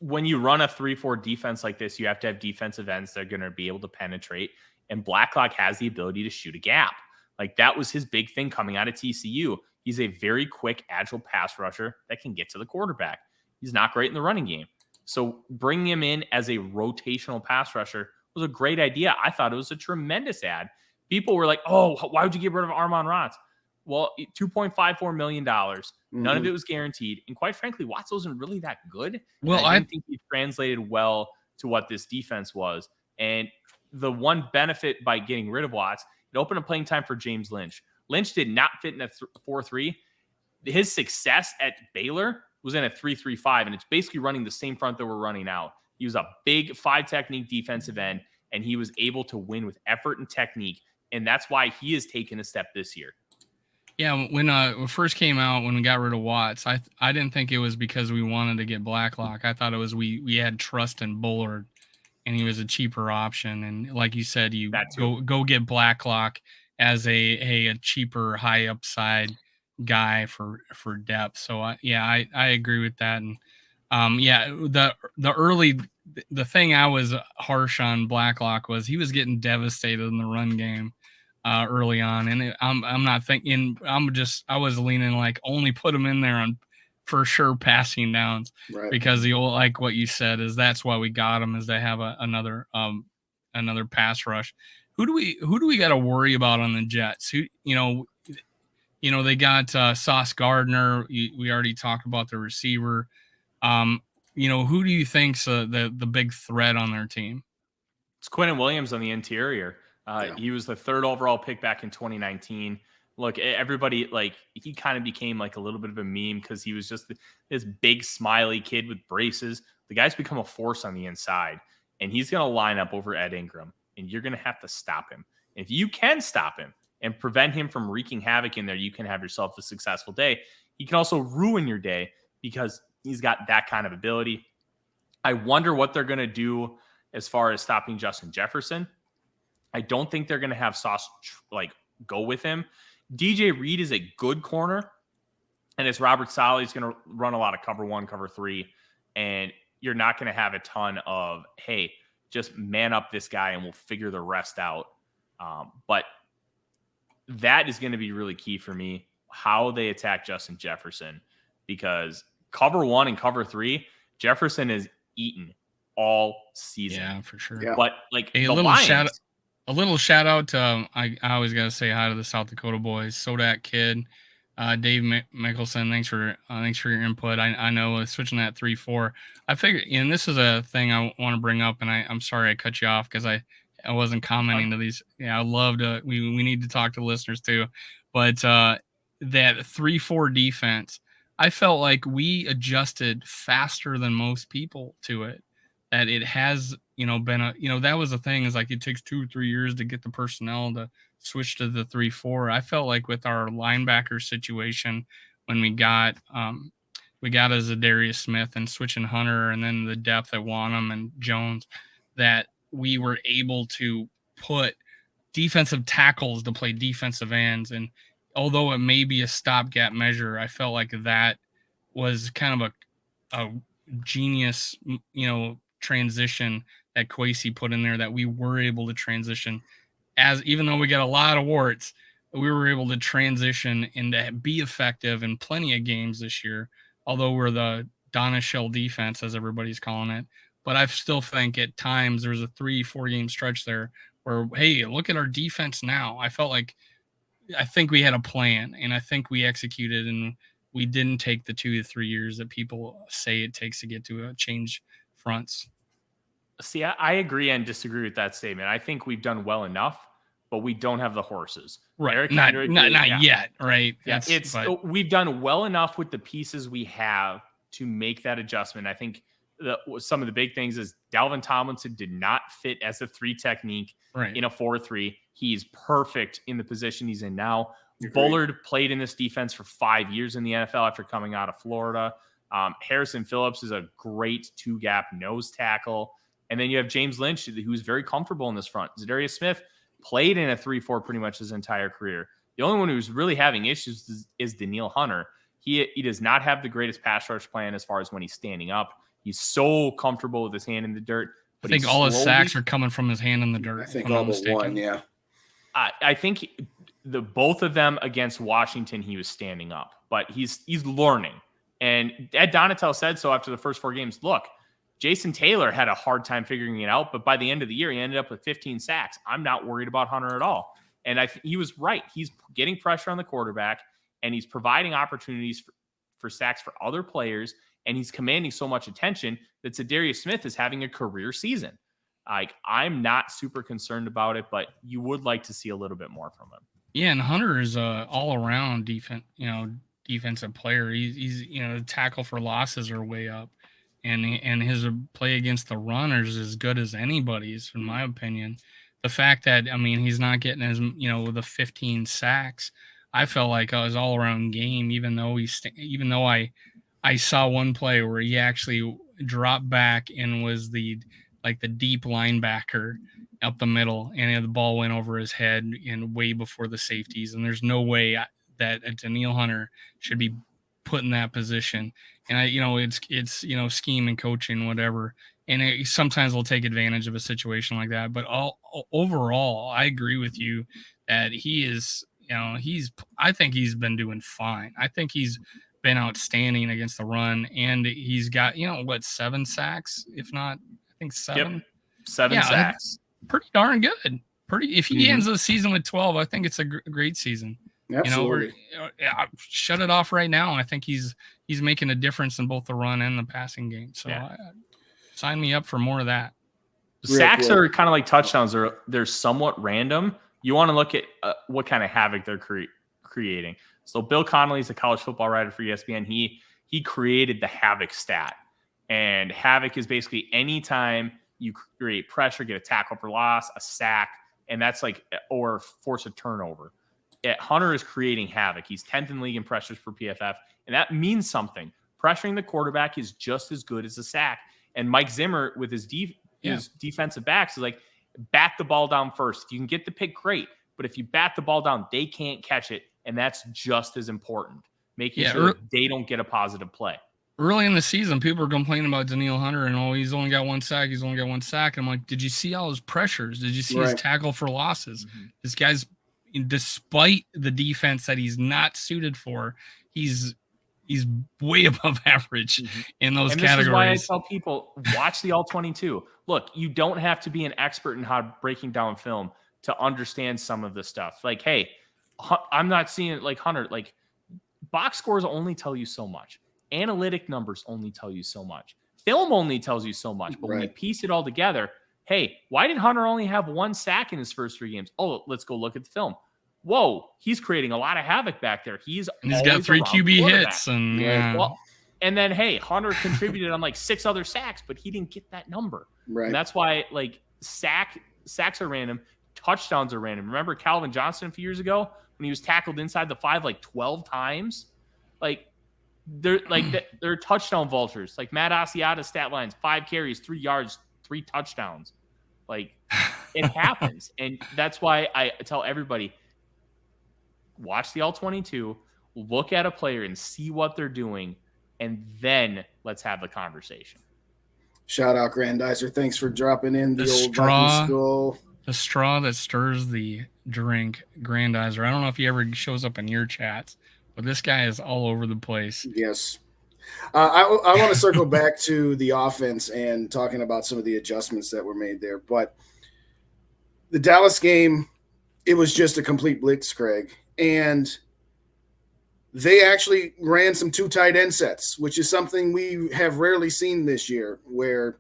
when you run a 3-4 defense like this, you have to have defensive ends that are going to be able to penetrate, and Blacklock has the ability to shoot a gap. Like, that was his big thing coming out of TCU. He's a very quick, agile pass rusher that can get to the quarterback. He's not great in the running game. So bringing him in as a rotational pass rusher was a great idea. I thought it was a tremendous ad. People were like, oh, why would you get rid of Armon Rotz? Well, $2.54 million. None of it was guaranteed. And quite frankly, Watts wasn't really that good. Well, I didn't think he translated well to what this defense was. And the one benefit by getting rid of Watts, it opened up playing time for James Lynch. Lynch did not fit in a 4-3. His success at Baylor was in a 3-3-5, and it's basically running the same front that we're running now. He was a big 5-technique defensive end, and he was able to win with effort and technique, and that's why he has taken a step this year. Yeah, when it first came out, when we got rid of Watts, I didn't think it was because we wanted to get Blacklock. I thought it was we had trust in Bullard, and he was a cheaper option. And like you said, you go get Blacklock as a cheaper, high upside guy for depth. So I agree with that. And the thing I was harsh on Blacklock was he was getting devastated in the run game early on, and I'm not thinking. I was leaning like only put him in there on for sure passing downs, right? Because like what you said is that's why we got him, is they have another pass rush. Who do we got to worry about on the Jets? They got Sauce Gardner. We already talked about the receiver. Who do you think's the big threat on their team? It's Quinnen Williams on the interior. He was the 3rd overall pick back in 2019. Look, everybody, he kind of became like a little bit of a meme because he was just this big smiley kid with braces. The guy's become a force on the inside, and he's going to line up over Ed Ingram, and you're going to have to stop him. If you can stop him and prevent him from wreaking havoc in there, you can have yourself a successful day. He can also ruin your day because he's got that kind of ability. I wonder what they're going to do as far as stopping Justin Jefferson. I don't think they're going to have Sauce go with him. DJ Reed is a good corner, and it's Robert Saleh. He's going to run a lot of cover 1, cover 3, and you're not going to have a ton of, hey, just man up this guy and we'll figure the rest out. But that is going to be really key for me, how they attack Justin Jefferson, because cover 1 and cover 3, Jefferson is eaten all season. Yeah, for sure. Yeah. But a little shout out to I always got to say hi to the South Dakota boys, Sodak Kid, Dave Mickelson. Thanks for your input. I know switching that 3-4. I figured, and this is a thing I want to bring up, and I'm sorry I cut you off because I I wasn't commenting to these. Yeah, I love to. We need to talk to listeners too, but that 3-4 defense, I felt like we adjusted faster than most people to it. That it has, been that was the thing, is like it takes 2 or 3 years to get the personnel to switch to the 3-4. I felt like with our linebacker situation, when we got a Zadarius Smith and switching Hunter, and then the depth at Wanham and Jones, that we were able to put defensive tackles to play defensive ends. And although it may be a stopgap measure, I felt like that was kind of a genius, transition that Kwesi put in there, that we were able to transition, as even though we got a lot of warts, we were able to transition and to be effective in plenty of games this year, although we're the Donna Shell defense, as everybody's calling it. But I still think at times there was a 3-4 game stretch there where, hey, look at our defense now. I think we had a plan, and I think we executed, and we didn't take the 2 to 3 years that people say it takes to get to a change fronts. See, I agree and disagree with that statement. I think we've done well enough, but we don't have the horses. Right. Eric Not Kendrick, yet. Right. Yeah. We've done well enough with the pieces we have to make that adjustment. I think some of the big things is Dalvin Tomlinson did not fit as a 3 technique in a 4-3. He's perfect in the position he's in now. Agreed. Bullard played in this defense for 5 years in the NFL after coming out of Florida. Harrison Phillips is a great 2-gap nose tackle. And then you have James Lynch, who's very comfortable in this front. Zadarius Smith played in a 3-4 pretty much his entire career. The only one who's really having issues is Daniil Hunter. He does not have the greatest pass rush plan as far as when he's standing up. He's so comfortable with his hand in the dirt. But I think all his sacks are coming from his hand in the dirt. I think all but one, yeah. I think both of them against Washington, he was standing up. But he's learning. And Ed Donatel said so after the first 4 games. Look, Jason Taylor had a hard time figuring it out, but by the end of the year, he ended up with 15 sacks. I'm not worried about Hunter at all. And he was right. He's getting pressure on the quarterback, and he's providing opportunities for sacks for other players, and he's commanding so much attention that Zadarius Smith is having a career season. I'm not super concerned about it, but you would like to see a little bit more from him. Yeah, and Hunter is all-around defensive player. He's tackle for losses are way up. And his play against the runners is as good as anybody's, in my opinion. The fact that, he's not getting as, the 15 sacks, I felt like it was all around game, even though I saw one play where he actually dropped back and was the deep linebacker up the middle, and the ball went over his head and way before the safeties. And there's no way that a Daniil Hunter should be put in that position. And it's scheme and coaching, whatever. And sometimes we'll take advantage of a situation like that. But overall, I agree with you that he is, I think he's been doing fine. I think he's been outstanding against the run, and he's got, 7 sacks, if not, I think 7. Yep. 7 sacks. Pretty darn good. If he ends the season with 12, I think it's a great season. Absolutely. Shut it off right now. I think he's making a difference in both the run and the passing game. So sign me up for more of that. Sacks are kind of like touchdowns. They're somewhat random. You want to look at what kind of havoc they're creating. So Bill Connolly is a college football writer for ESPN. He created the havoc stat. And havoc is basically anytime you create pressure, get a tackle for loss, a sack, and that's or force a turnover. Hunter is creating havoc. He's 10th in the league in pressures per PFF, and that means something. Pressuring the quarterback is just as good as a sack. And Mike Zimmer, with his defensive backs, is bat the ball down first. If you can get the pick, great. But if you bat the ball down, they can't catch it, and that's just as important. Making sure that they don't get a positive play. Early in the season, people were complaining about Daniil Hunter and, he's only got 1 sack. He's only got 1 sack. And I'm like, did you see all his pressures? Did you see his tackle for losses? Mm-hmm. This guy's, despite the defense that he's not suited for, he's way above average in those categories. This is why I tell people, watch the All-22. Look, you don't have to be an expert in how breaking down film to understand some of this stuff. Hey, I'm not seeing it like Hunter. Box scores only tell you so much. Analytic numbers only tell you so much. Film only tells you so much. But when you piece it all together, Hey, why did Hunter only have 1 sack in his first 3 games? Oh, let's go look at the film. Whoa, he's creating a lot of havoc back there. He's got 3 QB hits, and well, and then hey, Hunter contributed on like 6 other sacks, but he didn't get that number. Right. And that's why like sacks are random, touchdowns are random. Remember Calvin Johnson a few years ago when he was tackled inside the 5 like 12 times? They're touchdown vultures. Like Matt Asiata's stat lines: 5 carries, 3 yards, 3 touchdowns. Like it happens, and that's why I tell everybody: watch the all-22, look at a player and see what they're doing, and then let's have the conversation. Shout out Grandizer. Thanks for dropping in the old straw. School. The straw that stirs the drink, Grandizer. I don't know if he ever shows up in your chats, but this guy is all over the place. Yes. I want to circle back to the offense and talking about some of the adjustments that were made there. But the Dallas game, it was just a complete blitzkrieg. And they actually ran some 2 tight end sets, which is something we have rarely seen this year, where,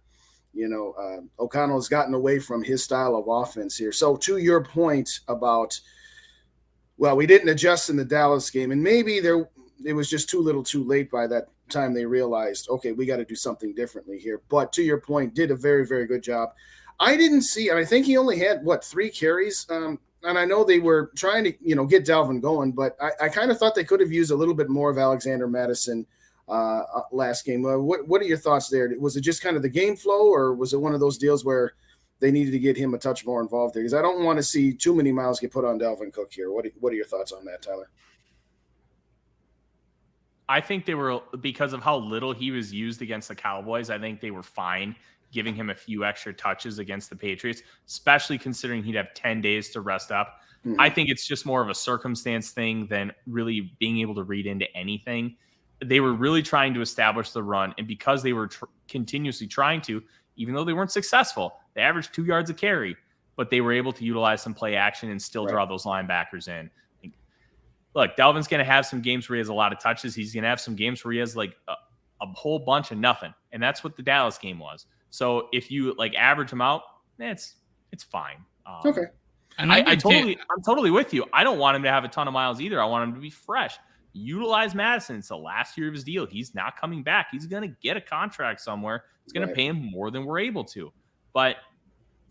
O'Connell has gotten away from his style of offense here. So to your point about, well, we didn't adjust in the Dallas game, and maybe it was just too little too late by that time they realized, okay, we got to do something differently here. But to your point, did a very, very good job. I didn't see, and I think he only had, 3 carries? And I know they were trying to, get Dalvin going, but I kind of thought they could have used a little bit more of Alexander Madison last game. What are your thoughts there? Was it just kind of the game flow, or was it one of those deals where they needed to get him a touch more involved there? Because I don't want to see too many miles get put on Dalvin Cook here. What are your thoughts on that, Tyler? I think they were, because of how little he was used against the Cowboys, I think they were fine giving him a few extra touches against the Patriots, especially considering he'd have 10 days to rest up. Mm-hmm. I think it's just more of a circumstance thing than really being able to read into anything. They were really trying to establish the run, and because they were continuously trying to, even though they weren't successful, they averaged 2 yards a carry, but they were able to utilize some play action and still draw those linebackers in. Look, Dalvin's going to have some games where he has a lot of touches. He's going to have some games where he has like a whole bunch of nothing. And that's what the Dallas game was. So if you like average him out, it's fine. Okay. And I'm totally with you. I don't want him to have a ton of miles either. I want him to be fresh. Utilize Madison. It's the last year of his deal. He's not coming back. He's going to get a contract somewhere. It's going to pay him more than we're able to. But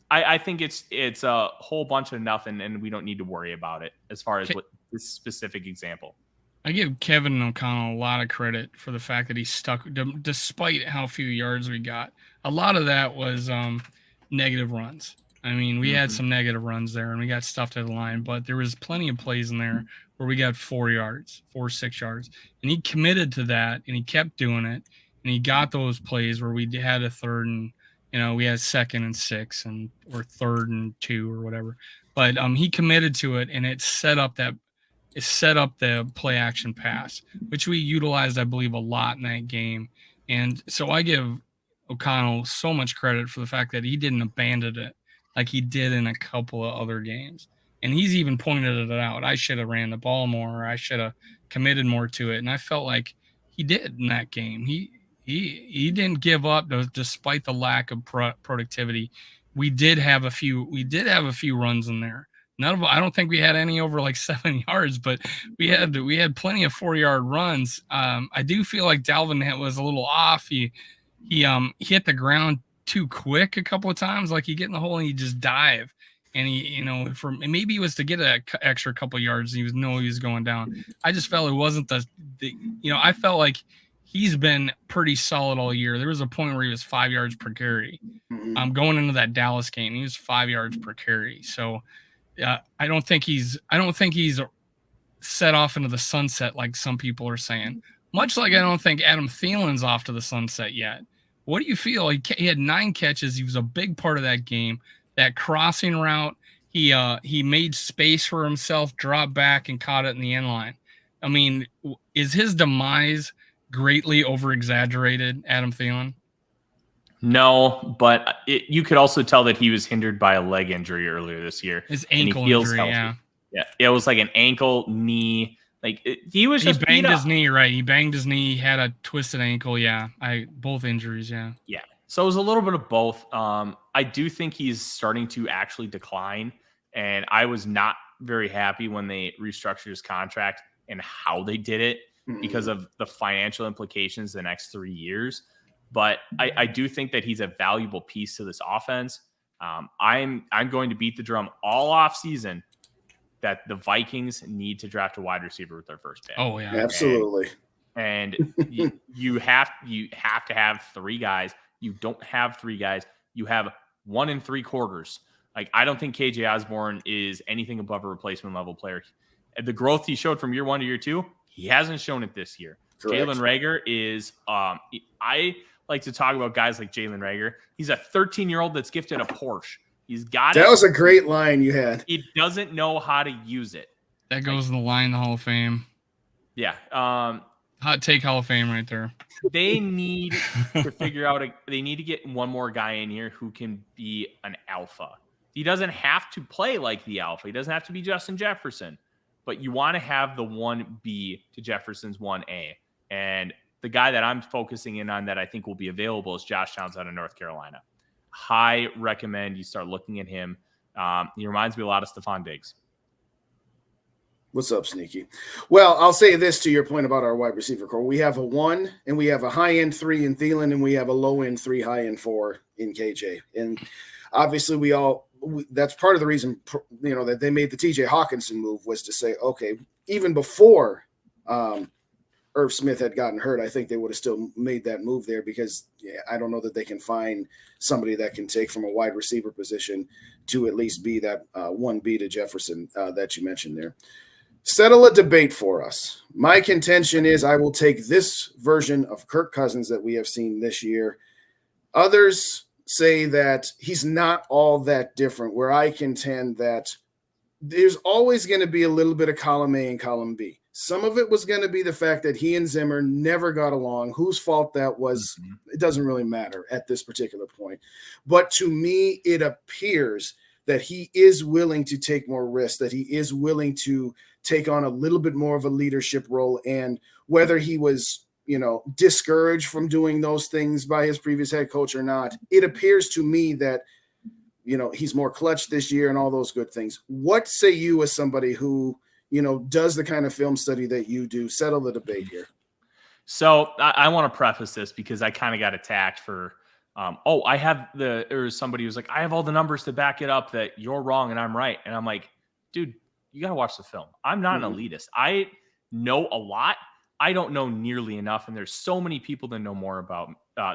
I think it's a whole bunch of nothing, and we don't need to worry about it as far as what this specific example. I give Kevin O'Connell a lot of credit for the fact that he stuck, despite how few yards we got. A lot of that was negative runs. I mean, we had some negative runs there, and we got stuffed at the line, but there was plenty of plays in there where we got 4 yards, 6 yards. And he committed to that, and he kept doing it, and he got those plays where we had a 3rd and, we had 2nd and 6 or 3rd and 2 or whatever. But he committed to it, and it set up the play action pass, which we utilized, I believe, a lot in that game. And so I give O'Connell so much credit for the fact that he didn't abandon it like he did in a couple of other games. And he's even pointed it out. I should have ran the ball more. Or I should have committed more to it. And I felt like he did in that game. He didn't give up despite the lack of productivity. We did have a few runs in there. I don't think we had any over like 7 yards, but we had plenty of 4-yard runs. I do feel like Dalvin was a little off. He hit the ground too quick a couple of times. Like he get in the hole and he just dive. And maybe it was to get an extra couple of yards. He was going down. I just felt it wasn't I felt like he's been pretty solid all year. There was a point where he was 5 yards per carry. Going into that Dallas game, he was 5 yards per carry. So I don't think he's set off into the sunset like some people are saying. Much like I don't think Adam Thielen's off to the sunset yet. What do you feel? He had 9 catches. He was a big part of that game. That crossing route, he made space for himself, dropped back, and caught it in the end line. I mean, is his demise greatly over-exaggerated, Adam Thielen? No, but you could also tell that he was hindered by a leg injury earlier this year. His ankle injury, yeah. Yeah, it was like an ankle, knee. Like he banged his knee, right? He banged his knee, had a twisted ankle, yeah. Both injuries, yeah. Yeah, So it was a little bit of both. I do think he's starting to actually decline, and I was not very happy when they restructured his contract and how they did it because of the financial implications the next 3 years. But I do think that he's a valuable piece to this offense. I'm going to beat the drum all off season that the Vikings need to draft a wide receiver with their first pick. Oh yeah, absolutely. And you have to have 3 guys. You don't have 3 guys. You have 1 3/4. Like, I don't think KJ Osborne is anything above a replacement level player. The growth he showed from year 1 to year 2, he hasn't shown it this year. Correct. Jalen Reagor is, I like to talk about guys like Jalen Reagor. He's a 13-year-old that's gifted a Porsche. He's got it. That was a great line you had. He doesn't know how to use it. that goes in the line, the Hall of Fame. Yeah. Hot take Hall of Fame right there. They need to figure out, they need to get one more guy in here who can be an alpha. He doesn't have to play like the alpha. He doesn't have to be Justin Jefferson, but you want to have the 1B to Jefferson's 1A. And the guy that I'm focusing in on that I think will be available is Josh Downs out of North Carolina. High recommend you start looking at him. He reminds me a lot of Stephon Diggs. What's up, Sneaky? Well, I'll say this to your point about our wide receiver core. We have a 1 and we have a high-end 3 in Thielen, and we have a low-end 3, high-end 4 in KJ. And obviously that's part of the reason, that they made the TJ Hawkinson move, was to say, okay, even before Irv Smith had gotten hurt, I think they would have still made that move there, because I don't know that they can find somebody that can take from a wide receiver position to at least be that 1B to Jefferson that you mentioned there. Settle a debate for us. My contention is I will take this version of Kirk Cousins that we have seen this year. Others say that he's not all that different, where I contend that there's always going to be a little bit of column A and column B. Some of it was going to be the fact that he and Zimmer never got along. Whose fault that was, it doesn't really matter at this particular point. But to me, it appears that he is willing to take more risks, that he is willing to take on a little bit more of a leadership role. And whether he was, discouraged from doing those things by his previous head coach or not, it appears to me that, he's more clutch this year and all those good things. What say you as somebody who, does the kind of film study that you do? Settle the debate here. So I want to preface this because I kind of got attacked for, somebody who's like, I have all the numbers to back it up that you're wrong and I'm right. And I'm like, dude, you got to watch the film. I'm not an elitist. I know a lot. I don't know nearly enough. And there's so many people that know more about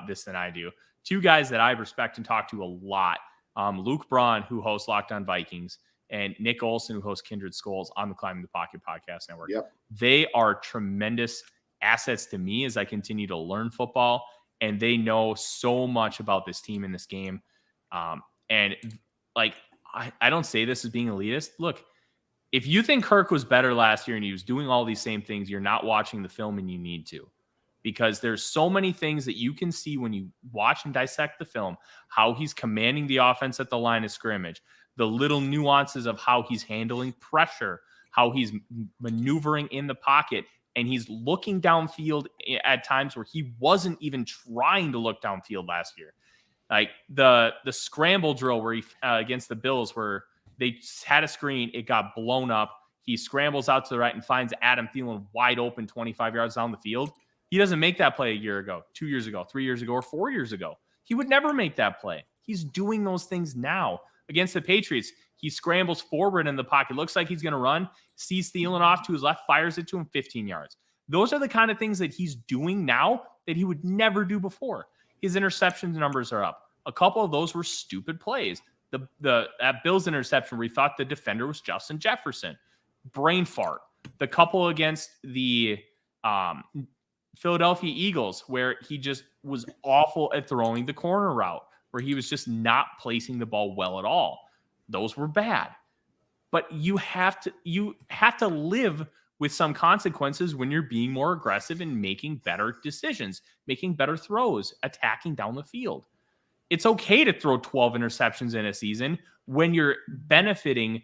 this than I do. 2 guys that I respect and talk to a lot. Luke Braun, who hosts Locked On Vikings, and Nick Olson, who hosts Kindred Skulls on the Climbing the Pocket podcast network. Yep. They are tremendous assets to me as I continue to learn football, and they know so much about this team in this game. And like, I don't say this as being elitist. Look, if you think Kirk was better last year and he was doing all these same things, you're not watching the film, and you need to, because there's so many things that you can see when you watch and dissect the film, how he's commanding the offense at the line of scrimmage, the little nuances of how he's handling pressure, how he's maneuvering in the pocket, and he's looking downfield at times where he wasn't even trying to look downfield last year. Like the scramble drill where he against the Bills, where they had a screen, it got blown up. He scrambles out to the right and finds Adam Thielen wide open 25 yards down the field. He doesn't make that play a year ago, 2 years ago, 3 years ago, or 4 years ago. He would never make that play. He's doing those things now. Against the Patriots, he scrambles forward in the pocket. Looks like he's going to run, sees Thielen off to his left, fires it to him 15 yards. Those are the kind of things that he's doing now that he would never do before. His interceptions numbers are up. A couple of those were stupid plays. That Bills interception where he thought the defender was Justin Jefferson. Brain fart. The couple against the Philadelphia Eagles where he just was awful at throwing the corner route, where he was just not placing the ball well at all. Those were bad. But you have to live with some consequences when you're being more aggressive and making better decisions, making better throws, attacking down the field. It's okay to throw 12 interceptions in a season when you're benefiting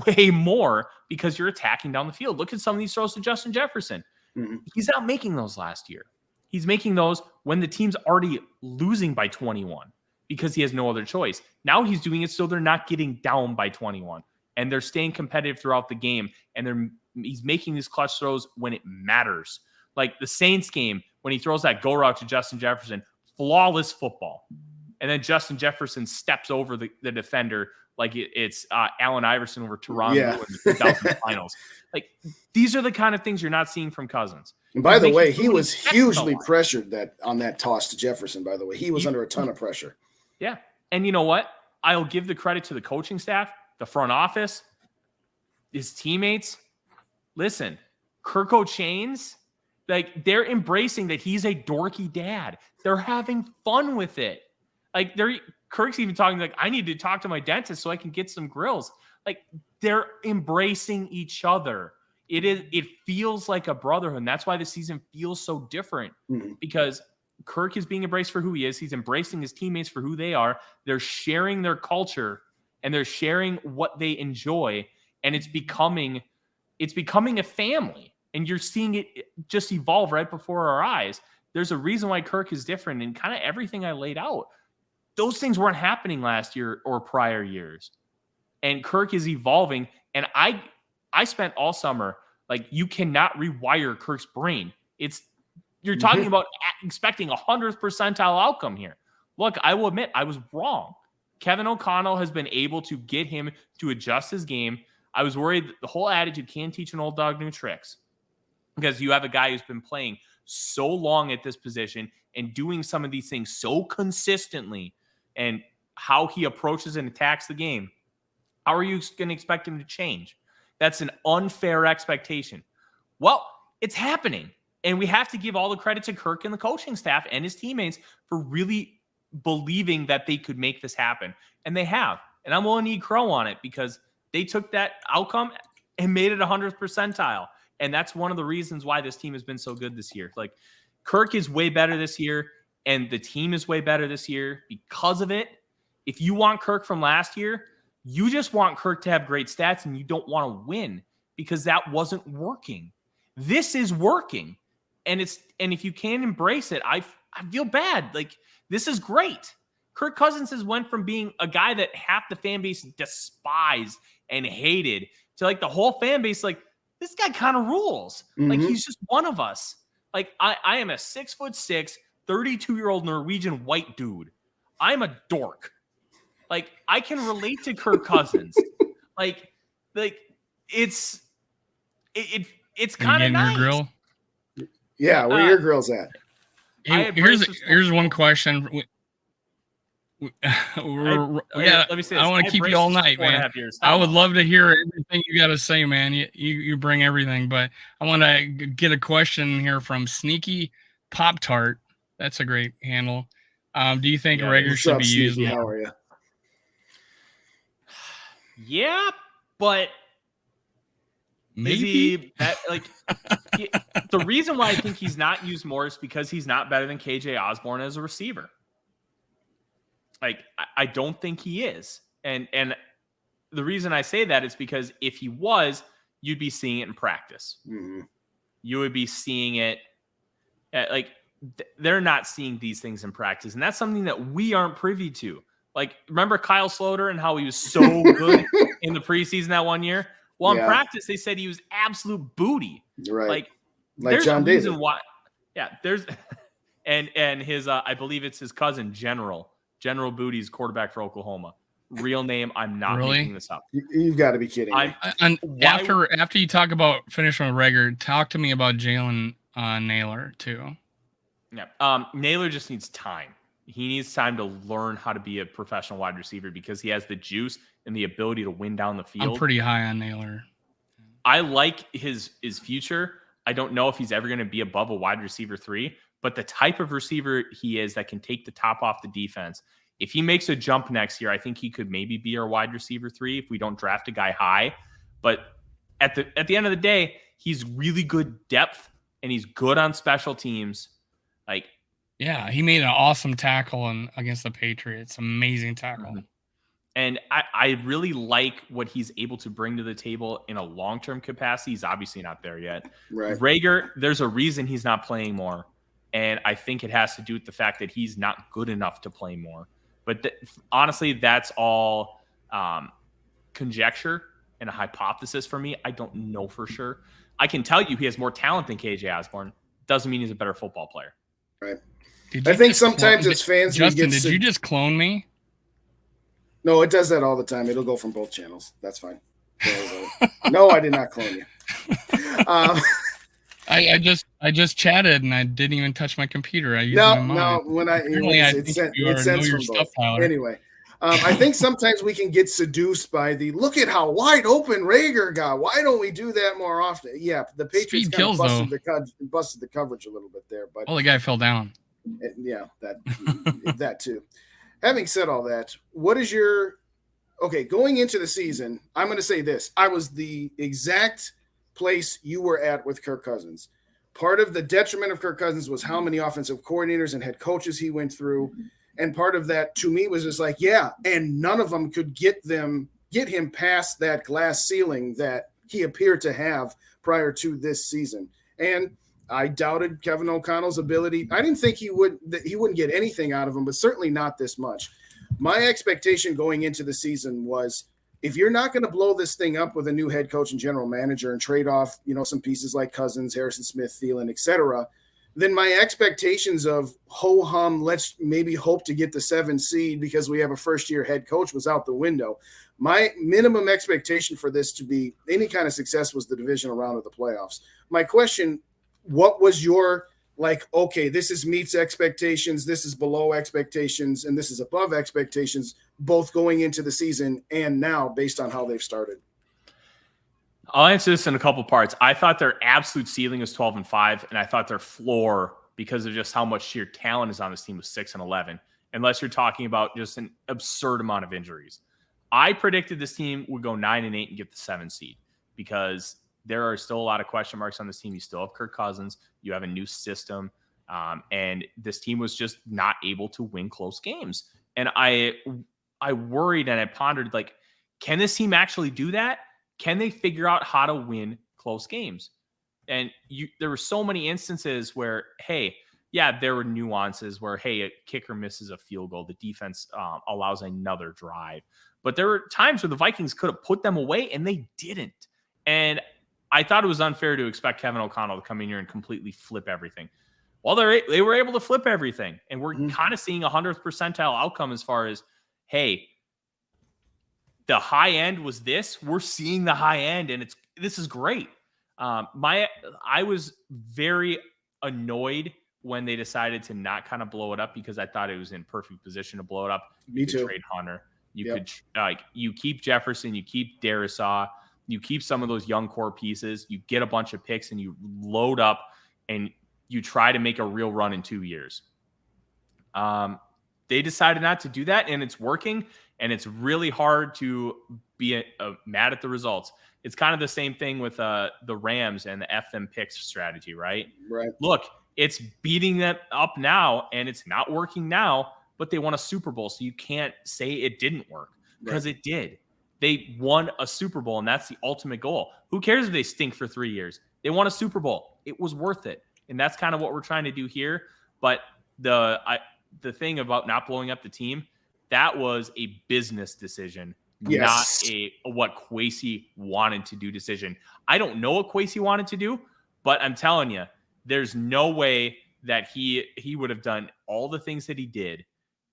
way more because you're attacking down the field. Look at some of these throws to Justin Jefferson. Mm-hmm. He's not making those last year. He's making those when the team's already losing by 21 because he has no other choice. Now he's doing it so they're not getting down by 21 and they're staying competitive throughout the game. And he's making these clutch throws when it matters. Like the Saints game, when he throws that go route to Justin Jefferson, flawless football. And then Justin Jefferson steps over the defender like it's Allen Iverson over Tyronn Lue in the 2000 finals. Like, these are the kind of things you're not seeing from Cousins. And by the way, he was hugely pressured on that toss to Jefferson, by the way. He was under a ton of pressure. Yeah. And you know what? I'll give the credit to the coaching staff, the front office, his teammates. Listen, Kirk O'Chains, like, they're embracing that he's a dorky dad. They're having fun with it. Like, Kirk's even talking like, I need to talk to my dentist so I can get some grills. Like, they're embracing each other. It feels like a brotherhood. And that's why the season feels so different because Kirk is being embraced for who he is. He's embracing his teammates for who they are. They're sharing their culture and they're sharing what they enjoy. And it's becoming a family. And you're seeing it just evolve right before our eyes. There's a reason why Kirk is different, and kind of everything I laid out. Those things weren't happening last year or prior years. And Kirk is evolving. And I spent all summer, like, you cannot rewire Kirk's brain. You're talking about expecting 100th percentile outcome here. Look, I will admit I was wrong. Kevin O'Connell has been able to get him to adjust his game. I was worried that the whole attitude can't teach an old dog new tricks, because you have a guy who's been playing so long at this position and doing some of these things so consistently, and how he approaches and attacks the game. How are you going to expect him to change? That's an unfair expectation. Well, it's happening. And we have to give all the credit to Kirk and the coaching staff and his teammates for really believing that they could make this happen. And they have. And I'm willing to eat crow on it, because they took that outcome and made it 100th percentile. And that's one of the reasons why this team has been so good this year. Like, Kirk is way better this year, and the team is way better this year because of it. If you want Kirk from last year, you just want Kirk to have great stats, and you don't want to win, because that wasn't working. This is working. And if you can't embrace it, I feel bad. Like, this is great. Kirk Cousins has went from being a guy that half the fan base despised and hated to, like, the whole fan base, like, this guy kind of rules. Like, he's just one of us. Like, I am a 6'6", 32-year-old Norwegian white dude. I'm a dork. Like, I can relate to Kirk Cousins. like it's kind of nice. Your grill? Yeah, where your grill's at? Here's one question. Let me say this. I want to keep you all night, man. I would love to hear everything you got to say, man. You bring everything, but I want to get a question here from Sneaky Pop Tart. That's a great handle. Do you think Rager should be used more? How are you? Yeah, but maybe the reason why I think he's not used more is because he's not better than KJ Osborne as a receiver. Like, I don't think he is. And the reason I say that is because if he was, you'd be seeing it in practice. You would be seeing it they're not seeing these things in practice. And that's something that we aren't privy to. Like, remember Kyle Sloter and how he was so good in the preseason that one year? Well, in practice, they said he was absolute booty. Right. Like there's John a reason David. why. Yeah, there's and his I believe it's his cousin General Booty's quarterback for Oklahoma. Real name, I'm not making this up. You've got to be kidding me. After you talk about finishing with Rager, talk to me about Jalen Naylor too. Yeah. Naylor just needs time. He needs time to learn how to be a professional wide receiver, because he has the juice and the ability to win down the field. I'm pretty high on Naylor. I like his future. I don't know if he's ever going to be above a wide receiver 3, but the type of receiver he is that can take the top off the defense. If he makes a jump next year, I think he could maybe be our wide receiver 3 if we don't draft a guy high. But at the end of the day, he's really good depth, and he's good on special teams. Like, yeah, he made an awesome tackle against the Patriots. Amazing tackle. And I really like what he's able to bring to the table in a long-term capacity. He's obviously not there yet. Right. Rager, there's a reason he's not playing more. And I think it has to do with the fact that he's not good enough to play more. But honestly, that's all conjecture and a hypothesis for me. I don't know for sure. I can tell you he has more talent than KJ Osborne. Doesn't mean he's a better football player. Right. I think sometimes as fans, Justin, did you just clone me? No, it does that all the time. It'll go from both channels. That's fine. No, I did not clone you. I just chatted and I didn't even touch my computer. I used my mind. No. When it sends from both. Tyler. Anyway, I think sometimes we can get seduced by the look at how wide open Rager got. Why don't we do that more often? Yeah, the Patriots kind of busted the coverage a little bit there, but the guy fell down. Yeah, that too. Having said all that, what is your going into the season? I'm going to say this: I was the exact place you were at with Kirk Cousins. Part of the detriment of Kirk Cousins was how many offensive coordinators and head coaches he went through. And part of that to me was just like, and none of them could get him past that glass ceiling that he appeared to have prior to this season. And I doubted Kevin O'Connell's ability. I didn't think he wouldn't get anything out of him, but certainly not this much. My expectation going into the season was, if you're not going to blow this thing up with a new head coach and general manager and trade off, some pieces like Cousins, Harrison Smith, Thielen, et cetera, then my expectations of ho-hum, let's maybe hope to get the 7 seed because we have a first-year head coach was out the window. My minimum expectation for this to be any kind of success was the divisional round of the playoffs. My question, what was your this is meets expectations, this is below expectations, and this is above expectations, both going into the season and now based on how they've started? I'll answer this in a couple parts. I thought their absolute ceiling was 12-5, and I thought their floor, because of just how much sheer talent is on this team, was 6-11, unless you're talking about just an absurd amount of injuries. I predicted this team would go 9-8 and get the 7 seed because there are still a lot of question marks on this team. You still have Kirk Cousins. You have a new system. And this team was just not able to win close games. And I worried and I pondered, can this team actually do that? Can they figure out how to win close games? And there were so many instances where, there were nuances where, a kicker misses a field goal. The defense allows another drive. But there were times where the Vikings could have put them away, and they didn't. And I thought it was unfair to expect Kevin O'Connell to come in here and completely flip everything. Well, they were able to flip everything. And we're kind of seeing a 100th percentile outcome as far as, the high end was this. We're seeing the high end, and this is great. I was very annoyed when they decided to not kind of blow it up because I thought it was in perfect position to blow it up. Me too. Trade Hunter. You could you keep Jefferson, you keep Darisaw, you keep some of those young core pieces, you get a bunch of picks, and you load up and you try to make a real run in 2 years. They decided not to do that, and it's working. And it's really hard to be mad at the results. It's kind of the same thing with the Rams and the F them picks strategy, right? Right. Look, it's beating them up now, and it's not working now, but they won a Super Bowl, so you can't say it didn't work because it did. They won a Super Bowl, and that's the ultimate goal. Who cares if they stink for 3 years? They won a Super Bowl. It was worth it, and that's kind of what we're trying to do here. But the thing about not blowing up the team, that was a business decision, not a what Kwesi wanted to do decision. I don't know what Kwesi wanted to do, but I'm telling you, there's no way that he would have done all the things that he did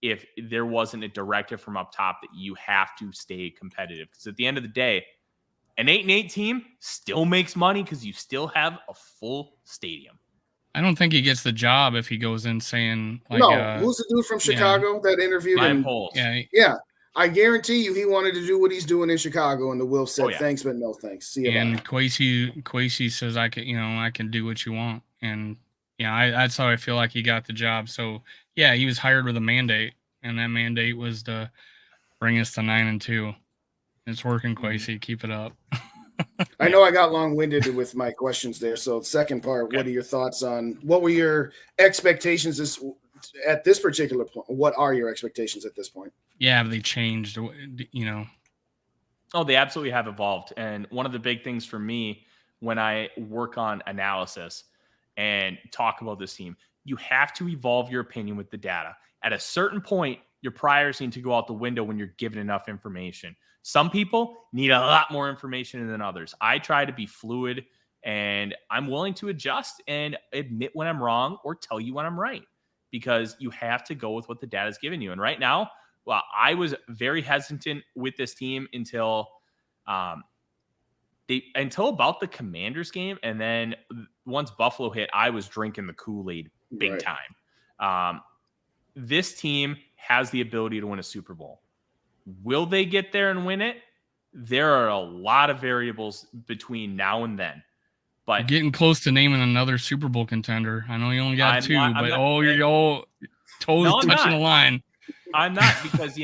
if there wasn't a directive from up top that you have to stay competitive. Because at the end of the day, an 8-8 team still makes money because you still have a full stadium. I don't think he gets the job if he goes in saying who's the dude from Chicago that interviewed him? Yeah. I guarantee you he wanted to do what he's doing in Chicago, and the Wolf said, thanks, but no thanks. See you. And Kwesi says, I can do what you want. And that's how I feel like he got the job. So he was hired with a mandate, and that mandate was to bring us to 9-2. It's working, Kwesi. Keep it up. I know I got long-winded with my questions there. So second part, what are your thoughts on what were your expectations at this particular point? What are your expectations at this point? Yeah, they changed, Oh, they absolutely have evolved. And one of the big things for me when I work on analysis and talk about this team, you have to evolve your opinion with the data. At a certain point, your priors need to go out the window when you're given enough information. Some people need a lot more information than others. I try to be fluid, and I'm willing to adjust and admit when I'm wrong or tell you when I'm right, because you have to go with what the data is giving you. And right now, well, I was very hesitant with this team until about the Commanders game. And then once Buffalo hit, I was drinking the Kool-Aid big time. This team has the ability to win a Super Bowl. Will they get there and win it? There are a lot of variables between now and then. But you're getting close to naming another Super Bowl contender. I know you only got two, but you're all toes touching the line. I'm not, because,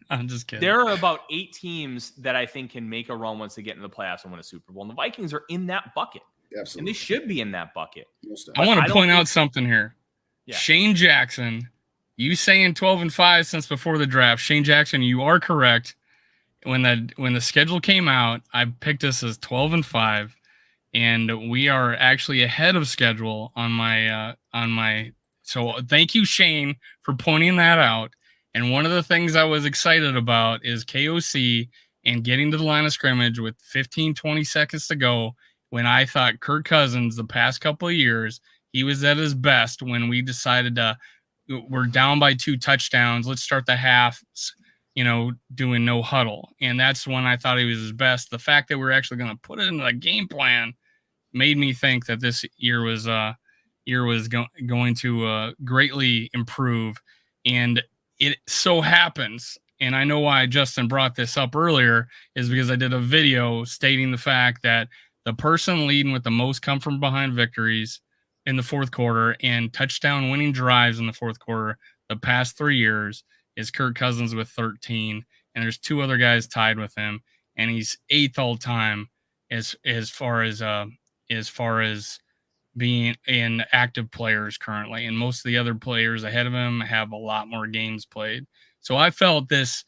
I'm just kidding. There are about 8 teams that I think can make a run once they get into the playoffs and win a Super Bowl. And the Vikings are in that bucket. Absolutely. And they should be in that bucket. I want to point out something here. Yeah. Shane Jackson, you saying 12-5 since before the draft. Shane Jackson, you are correct. When the schedule came out, I picked us as 12-5, and we are actually ahead of schedule on my. So thank you, Shane, for pointing that out. And one of the things I was excited about is KOC and getting to the line of scrimmage with 15, 20 seconds to go, when I thought Kirk Cousins the past couple of years, he was at his best when we decided we're down by 2 touchdowns. Let's start the half, doing no huddle. And that's when I thought he was his best. The fact that we're actually going to put it into the game plan made me think that this year was going to greatly improve. And it so happens, and I know why Justin brought this up earlier, is because I did a video stating the fact that the person leading with the most come from behind victories in the fourth quarter and touchdown winning drives in the fourth quarter the past 3 years is Kirk Cousins with 13, and there's 2 other guys tied with him, and he's 8th all time as far as being in active players currently, and most of the other players ahead of him have a lot more games played. So I felt this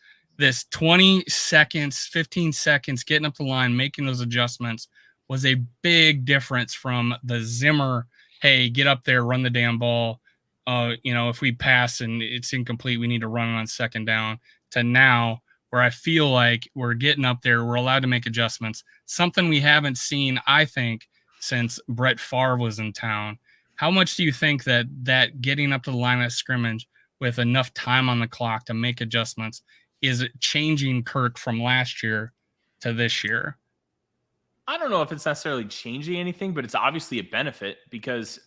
20 seconds, 15 seconds getting up the line, making those adjustments was a big difference from the Zimmer, hey, get up there, run the damn ball. If we pass and it's incomplete, we need to run it on second down, to now where I feel like we're getting up there. We're allowed to make adjustments, something we haven't seen, I think, since Brett Favre was in town. How much do you think that getting up to the line of scrimmage with enough time on the clock to make adjustments is changing Kirk from last year to this year? I don't know if it's necessarily changing anything, but it's obviously a benefit, because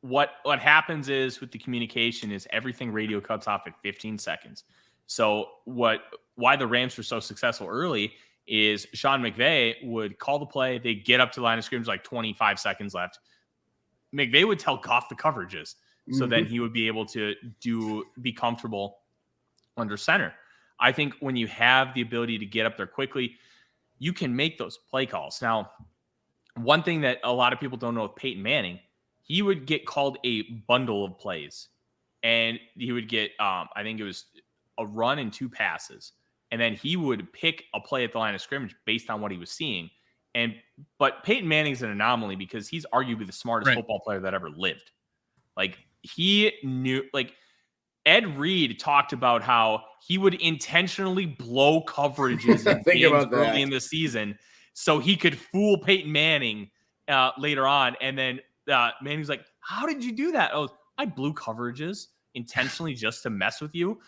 what happens is with the communication is everything radio cuts off at 15 seconds. So why the Rams were so successful early is Sean McVay would call the play. They'd get up to the line of scrimmage, like 25 seconds left. McVay would tell Goff the coverages. So then he would be able to be comfortable under center. I think when you have the ability to get up there quickly, you can make those play calls. Now, one thing that a lot of people don't know with Peyton Manning, he would get called a bundle of plays, and he would get, I think it was a run and 2 passes. And then he would pick a play at the line of scrimmage based on what he was seeing. But Peyton Manning's an anomaly because he's arguably the smartest football player that ever lived. Like, he knew, like, Ed Reed talked about how he would intentionally blow coverages in games early in the season so he could fool Peyton Manning later on. And then Manning's like, how did you do that? Oh, I blew coverages intentionally just to mess with you,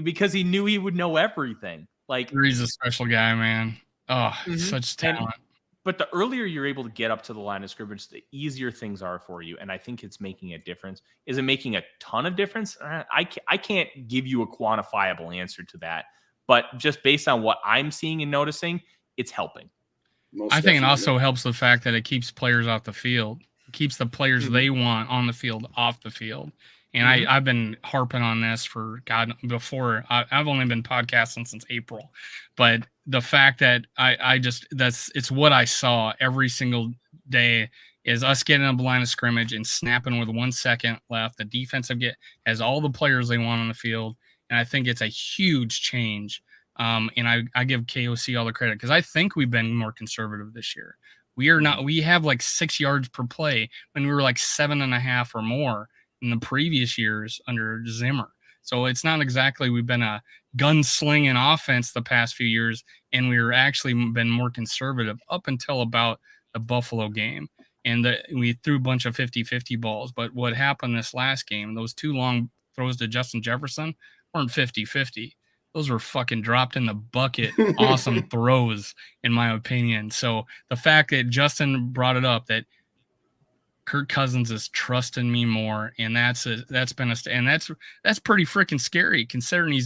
because he knew he would know everything. Like, he's a special guy, man. Oh, such talent. But the earlier you're able to get up to the line of scrimmage, the easier things are for you. And I think it's making a difference. Is it making a ton of difference? I can't give you a quantifiable answer to that. But just based on what I'm seeing and noticing, it's helping. I think it also helps the fact that it keeps players off the field. It keeps the players they want on the field off the field. And I've been harping on this for before. I've only been podcasting since April, but the fact that it's what I saw every single day is us getting up the line of scrimmage and snapping with 1 second left. The defensive has all the players they want on the field, and I think it's a huge change. And I give KOC all the credit because I think we've been more conservative this year. We have like 6 yards per play when we were like 7.5 or more in the previous years under Zimmer. So it's not exactly we've been a gunslinging offense the past few years, and we were actually been more conservative up until about the Buffalo game. And we threw a bunch of 50-50 balls. But what happened this last game, those 2 long throws to Justin Jefferson weren't 50-50. Those were fucking dropped in the bucket. Awesome throws, in my opinion. So the fact that Justin brought it up, that Kirk Cousins is trusting me more, and that's pretty freaking scary considering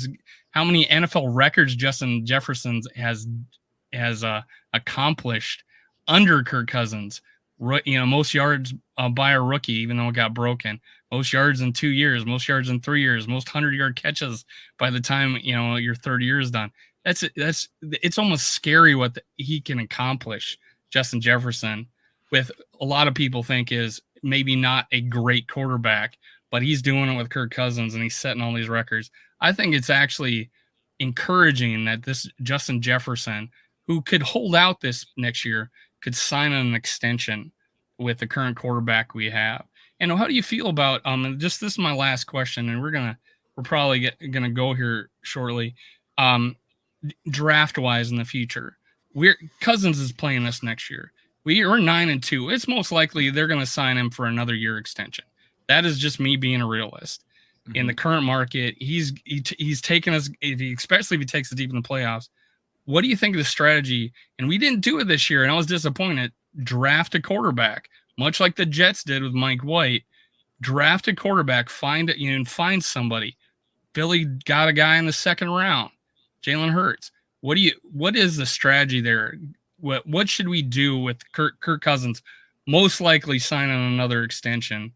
how many NFL records Justin Jefferson has accomplished under Kirk Cousins. Most yards by a rookie, even though it got broken. Most yards in 2 years, most yards in 3 years, most 100-yard catches by the time your third year is done. It's almost scary what he can accomplish, Justin Jefferson, with a lot of people think is maybe not a great quarterback, but he's doing it with Kirk Cousins and he's setting all these records. I think it's actually encouraging that this Justin Jefferson, who could hold out this next year, could sign an extension with the current quarterback we have. And how do you feel about this is my last question, and we're probably gonna go here shortly. Draft wise in the future, Cousins is playing this next year. We're 9-2. It's most likely they're gonna sign him for another year extension. That is just me being a realist. Mm-hmm. In the current market, he's taken us, especially if he takes us deep in the playoffs. What do you think of the strategy? And we didn't do it this year, and I was disappointed. Draft a quarterback, much like the Jets did with Mike White. Draft a quarterback, find somebody. Philly got a guy in the second round, Jalen Hurts. What is the strategy there? What should we do with Kirk Cousins? Most likely signing another extension.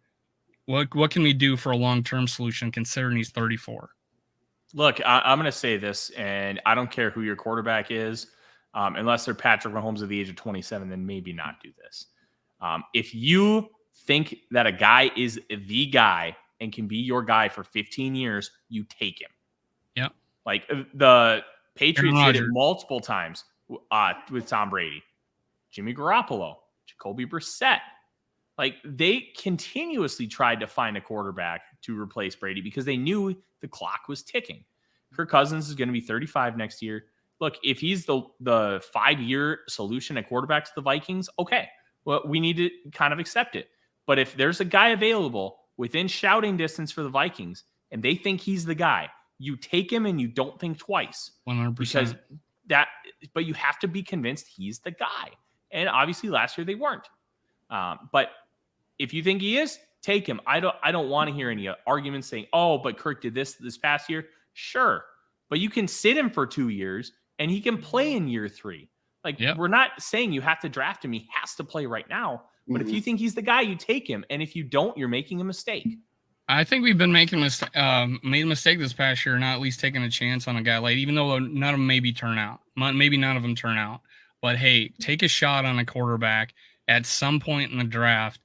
What can we do for a long-term solution considering he's 34? Look, I'm going to say this, and I don't care who your quarterback is, unless they're Patrick Mahomes at the age of 27, then maybe not do this. If you think that a guy is the guy and can be your guy for 15 years, you take him. Yeah. Like the Patriots did it multiple times with Tom Brady, Jimmy Garoppolo, Jacoby Brissett. Like they continuously tried to find a quarterback to replace Brady because they knew the clock was ticking. Kirk Cousins is going to be 35 next year. Look, if he's the 5-year solution at quarterback to the Vikings, okay. Well, we need to kind of accept it. But if there's a guy available within shouting distance for the Vikings and they think he's the guy, you take him and you don't think twice. 100%. But you have to be convinced he's the guy. And obviously last year they weren't. But if you think he is, take him. I don't want to hear any arguments saying, oh, but Kirk did this past year. Sure. But you can sit him for 2 years and he can play in year 3. Like, We're not saying you have to draft him. He has to play right now. But if you think he's the guy, you take him. And if you don't, you're making a mistake. I think we've been made a mistake this past year, not at least taking a chance on a guy late, even though none of them maybe turn out. Maybe none of them turn out. But, hey, take a shot on a quarterback at some point in the draft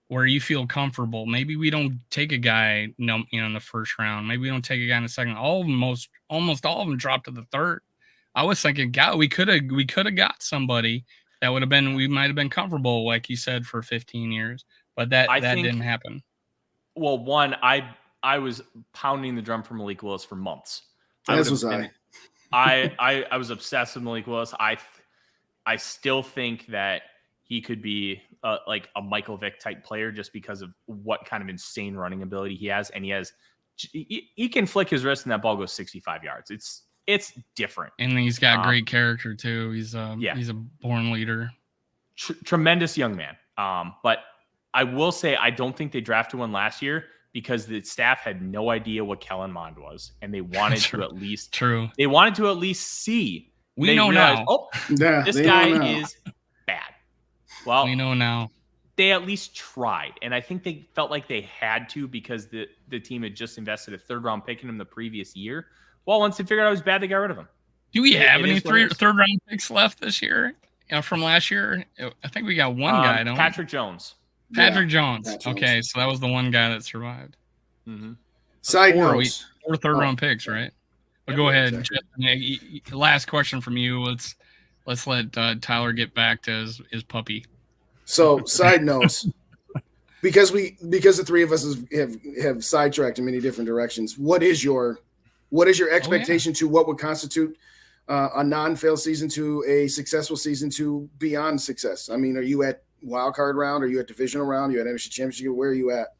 where you feel comfortable. Maybe we don't take a guy in the first round. Maybe we don't take a guy in the second. Almost all of them dropped to the third. I was thinking, God, we could have got somebody that we might have been comfortable, like you said, for 15 years. But that didn't happen. Well, one, I was pounding the drum for Malik Willis for months. As was I. I was obsessed with Malik Willis. I still think that he could be like a Michael Vick type player just because of what kind of insane running ability he has. And he can flick his wrist and that ball goes 65 yards. It's different. And he's got great character too. He's a born leader. Tremendous young man. But I will say, I don't think they drafted one last year because the staff had no idea what Kellen Mond was. And they wanted to at least, they wanted to at least see. We know now. Oh, this guy is bad. Well, we know now. They at least tried. And I think they felt like they had to because the team had just invested a 3rd-round pick in him the previous year. Well, once they figured out he was bad, they got rid of him. Do we have any third-round picks left this year? From last year? I think we got one guy, don't we? Patrick Jones. Patrick Jones. Okay, so that was the one guy that survived. Mm-hmm. Side notes. 4 third-round picks, right? But go ahead. Exactly. Last question from you. Let's let Tyler get back to his puppy. So, side notes, because the three of us have sidetracked in many different directions. What is your expectation to what would constitute a non-fail season to a successful season to beyond success? I mean, are you at wild card round? Are you at divisional round? Are you at NFC Championship? Where are you at?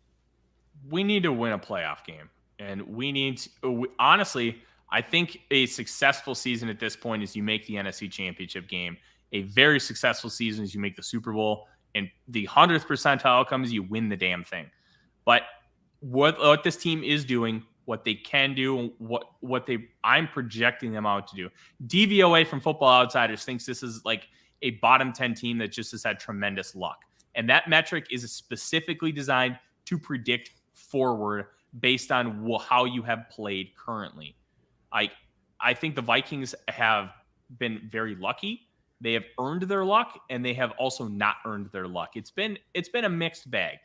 We need to win a playoff game, and honestly, I think a successful season at this point is you make the NFC Championship game. A very successful season is you make the Super Bowl, and the 100th percentile outcome is you win the damn thing. But what this team is doing, what they can do, I'm projecting them out to do. DVOA from Football Outsiders thinks this is like a bottom 10 team that just has had tremendous luck. And that metric is specifically designed to predict forward based on how you have played currently. I think the Vikings have been very lucky. They have earned their luck, and they have also not earned their luck. It's been a mixed bag.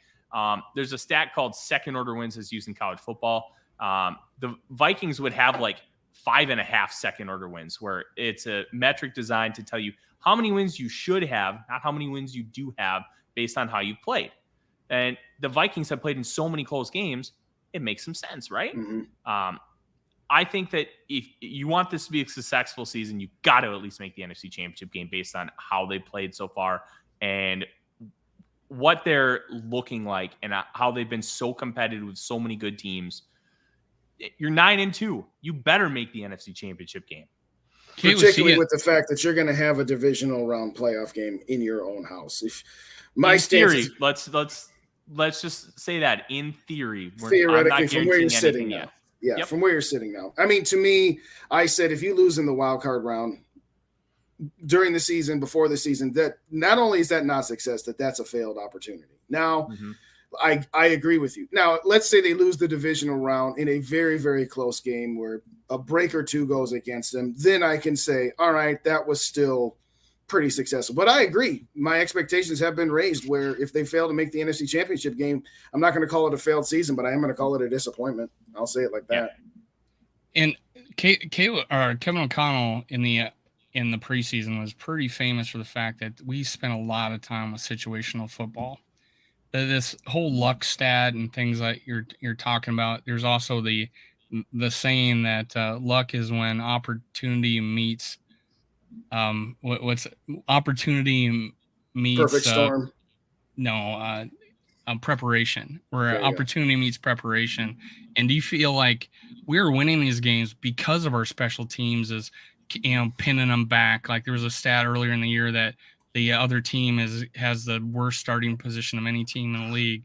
There's a stat called second order wins as used in college football. The Vikings would have like 5.5 second order wins, where it's a metric designed to tell you how many wins you should have, not how many wins you do have based on how you've played. And the Vikings have played in so many close games, it makes some sense, right? Mm-hmm. I think that if you want this to be a successful season, you got to at least make the NFC Championship game based on how they played so far and what they're looking like and how they've been so competitive with so many good teams. You're 9-2. You better make the NFC Championship game. Particularly with the fact that you're going to have a divisional round playoff game in your own house. If my theory, let's just say that in theory, theoretically, from where you're sitting now. Yeah, yep. From where you're sitting now. I mean, to me, I said if you lose in the wild card round during the season, before the season, that not only is that not success, that's a failed opportunity. Now, I agree with you. Now, let's say they lose the divisional round in a very, very close game where a break or two goes against them. Then I can say, all right, that was still pretty successful. But I agree. My expectations have been raised where if they fail to make the NFC Championship game, I'm not going to call it a failed season, but I am going to call it a disappointment. I'll say it like that. And Kevin O'Connell in the preseason was pretty famous for the fact that we spent a lot of time with situational football. This whole luck stat and things like you're talking about. There's also the saying that luck is when opportunity meets what's opportunity meets perfect storm. Preparation, where opportunity meets preparation. And do you feel like we're winning these games because of our special teams, as pinning them back? Like there was a stat earlier in the year that the other team has the worst starting position of any team in the league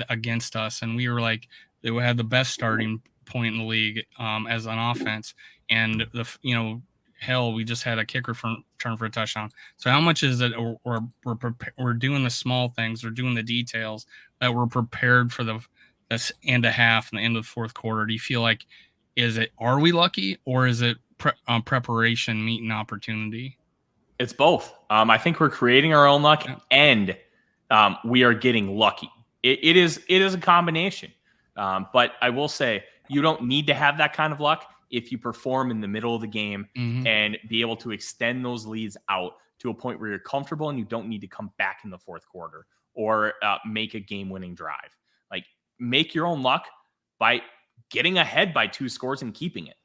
against us, and we were like they had the best starting point in the league as an offense, and hell, we just had a kicker turn for a touchdown. So how much is it we're doing the small things, we're doing the details that we're prepared for this end of half and the end of the fourth quarter? Do you feel like are we lucky, or is it preparation meeting opportunity? It's both. I think we're creating our own luck, and we are getting lucky. It is a combination. But I will say you don't need to have that kind of luck if you perform in the middle of the game and be able to extend those leads out to a point where you're comfortable and you don't need to come back in the fourth quarter or make a game-winning drive. Like, make your own luck by getting ahead by 2 scores and keeping it.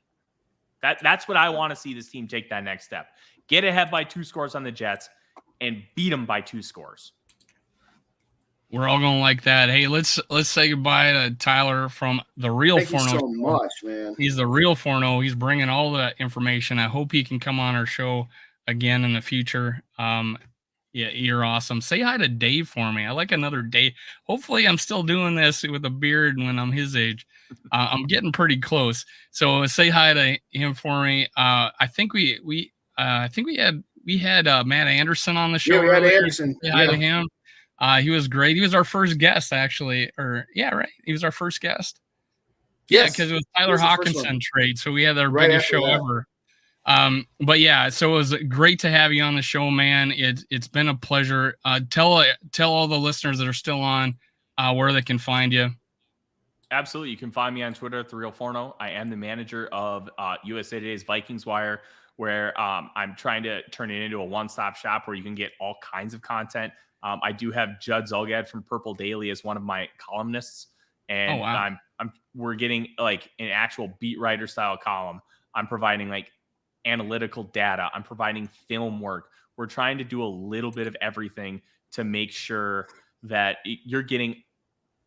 That's what I want to see this team take that next step. Get ahead by 2 scores on the Jets and beat them by 2 scores. We're all going to like that. Hey, let's say goodbye to Tyler from the Real Forno. Thank you so much, man. He's the Real Forno. He's bringing all the information. I hope he can come on our show again in the future. Yeah, you're awesome. Say hi to Dave for me. I like another Dave. Hopefully, I'm still doing this with a beard when I'm his age. I'm getting pretty close. So say hi to him for me. I think we had Matt Anderson on the show. Yeah, Matt Anderson. Say hi to him. He was great. He was our first guest, actually. He was our first guest. Yeah, because it was Tyler Hawkinson trade. So we had our biggest show ever. But yeah, so it was great to have you on the show, man. It's been a pleasure. Tell all the listeners that are still on where they can find you. Absolutely. You can find me on Twitter at The Real Forno. I am the manager of USA Today's Vikings Wire, where I'm trying to turn it into a one-stop shop where you can get all kinds of content I do have Judd Zulgad from Purple Daily as one of my columnists, and we're getting like an actual beat writer style column. I'm providing like analytical data. I'm providing film work. We're trying to do a little bit of everything to make sure that you're getting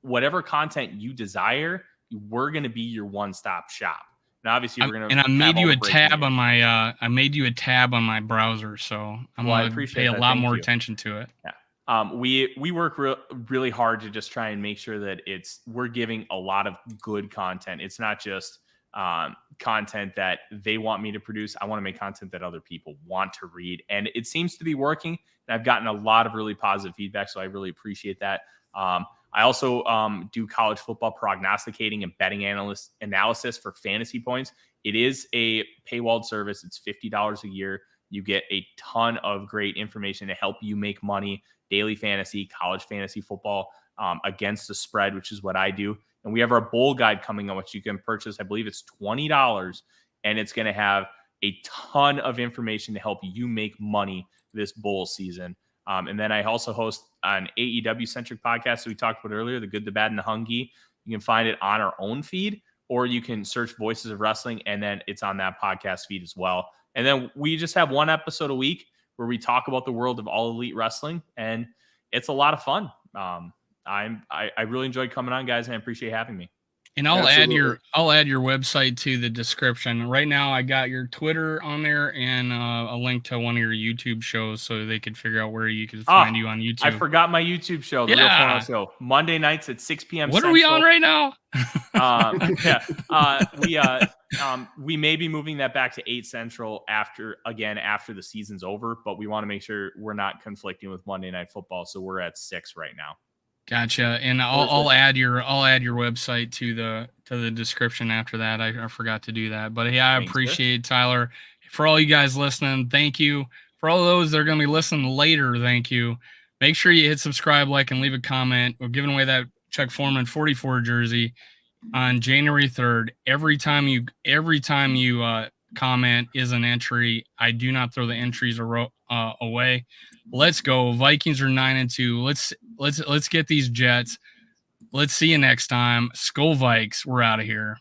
whatever content you desire. We're going to be your one-stop shop. And obviously we're going to, and I made you a tab on my, I made you a tab on my browser. So I'm going to pay a lot more attention to it. Yeah. We work really hard to just try and make sure that we're giving a lot of good content. It's not just content that they want me to produce. I want to make content that other people want to read, and it seems to be working. And I've gotten a lot of really positive feedback, so I really appreciate that. I also do college football prognosticating and betting analysis for fantasy points. It is a paywalled service. It's $50 a year. You get a ton of great information to help you make money, daily fantasy, college fantasy football, against the spread, which is what I do. And we have our bowl guide coming on, which you can purchase. I believe it's $20, and it's going to have a ton of information to help you make money this bowl season. And then I also host an AEW-centric podcast that we talked about earlier, The Good, the Bad, and the Hungy. You can find it on our own feed, or you can search Voices of Wrestling, and then it's on that podcast feed as well. And then we just have one episode a week where we talk about the world of All Elite Wrestling, and it's a lot of fun. I really enjoyed coming on, guys, and I appreciate having me. And I'll add your website to the description. Right now, I got your Twitter on there and a link to one of your YouTube shows, so they could figure out where you could find you on YouTube. I forgot my YouTube show, the Real Forno Show, Monday nights at 6 p.m. What Central. Are we on right now? We may be moving that back to 8 Central after the season's over, but we want to make sure we're not conflicting with Monday Night Football, so we're at 6 right now. Gotcha. And I'll add your website to the description after that. I forgot to do that. But yeah, I appreciate it, Tyler. For all you guys listening, thank you. For all those that are going to be listening later, thank you. Make sure you hit subscribe, like, and leave a comment. We're giving away that Chuck Foreman 44 jersey on January 3rd. Every time you comment is an entry. I do not throw the entries away. Let's go. Vikings are 9-2. Let's get these Jets. Let's see you next time. Skol Vikes. We're out of here.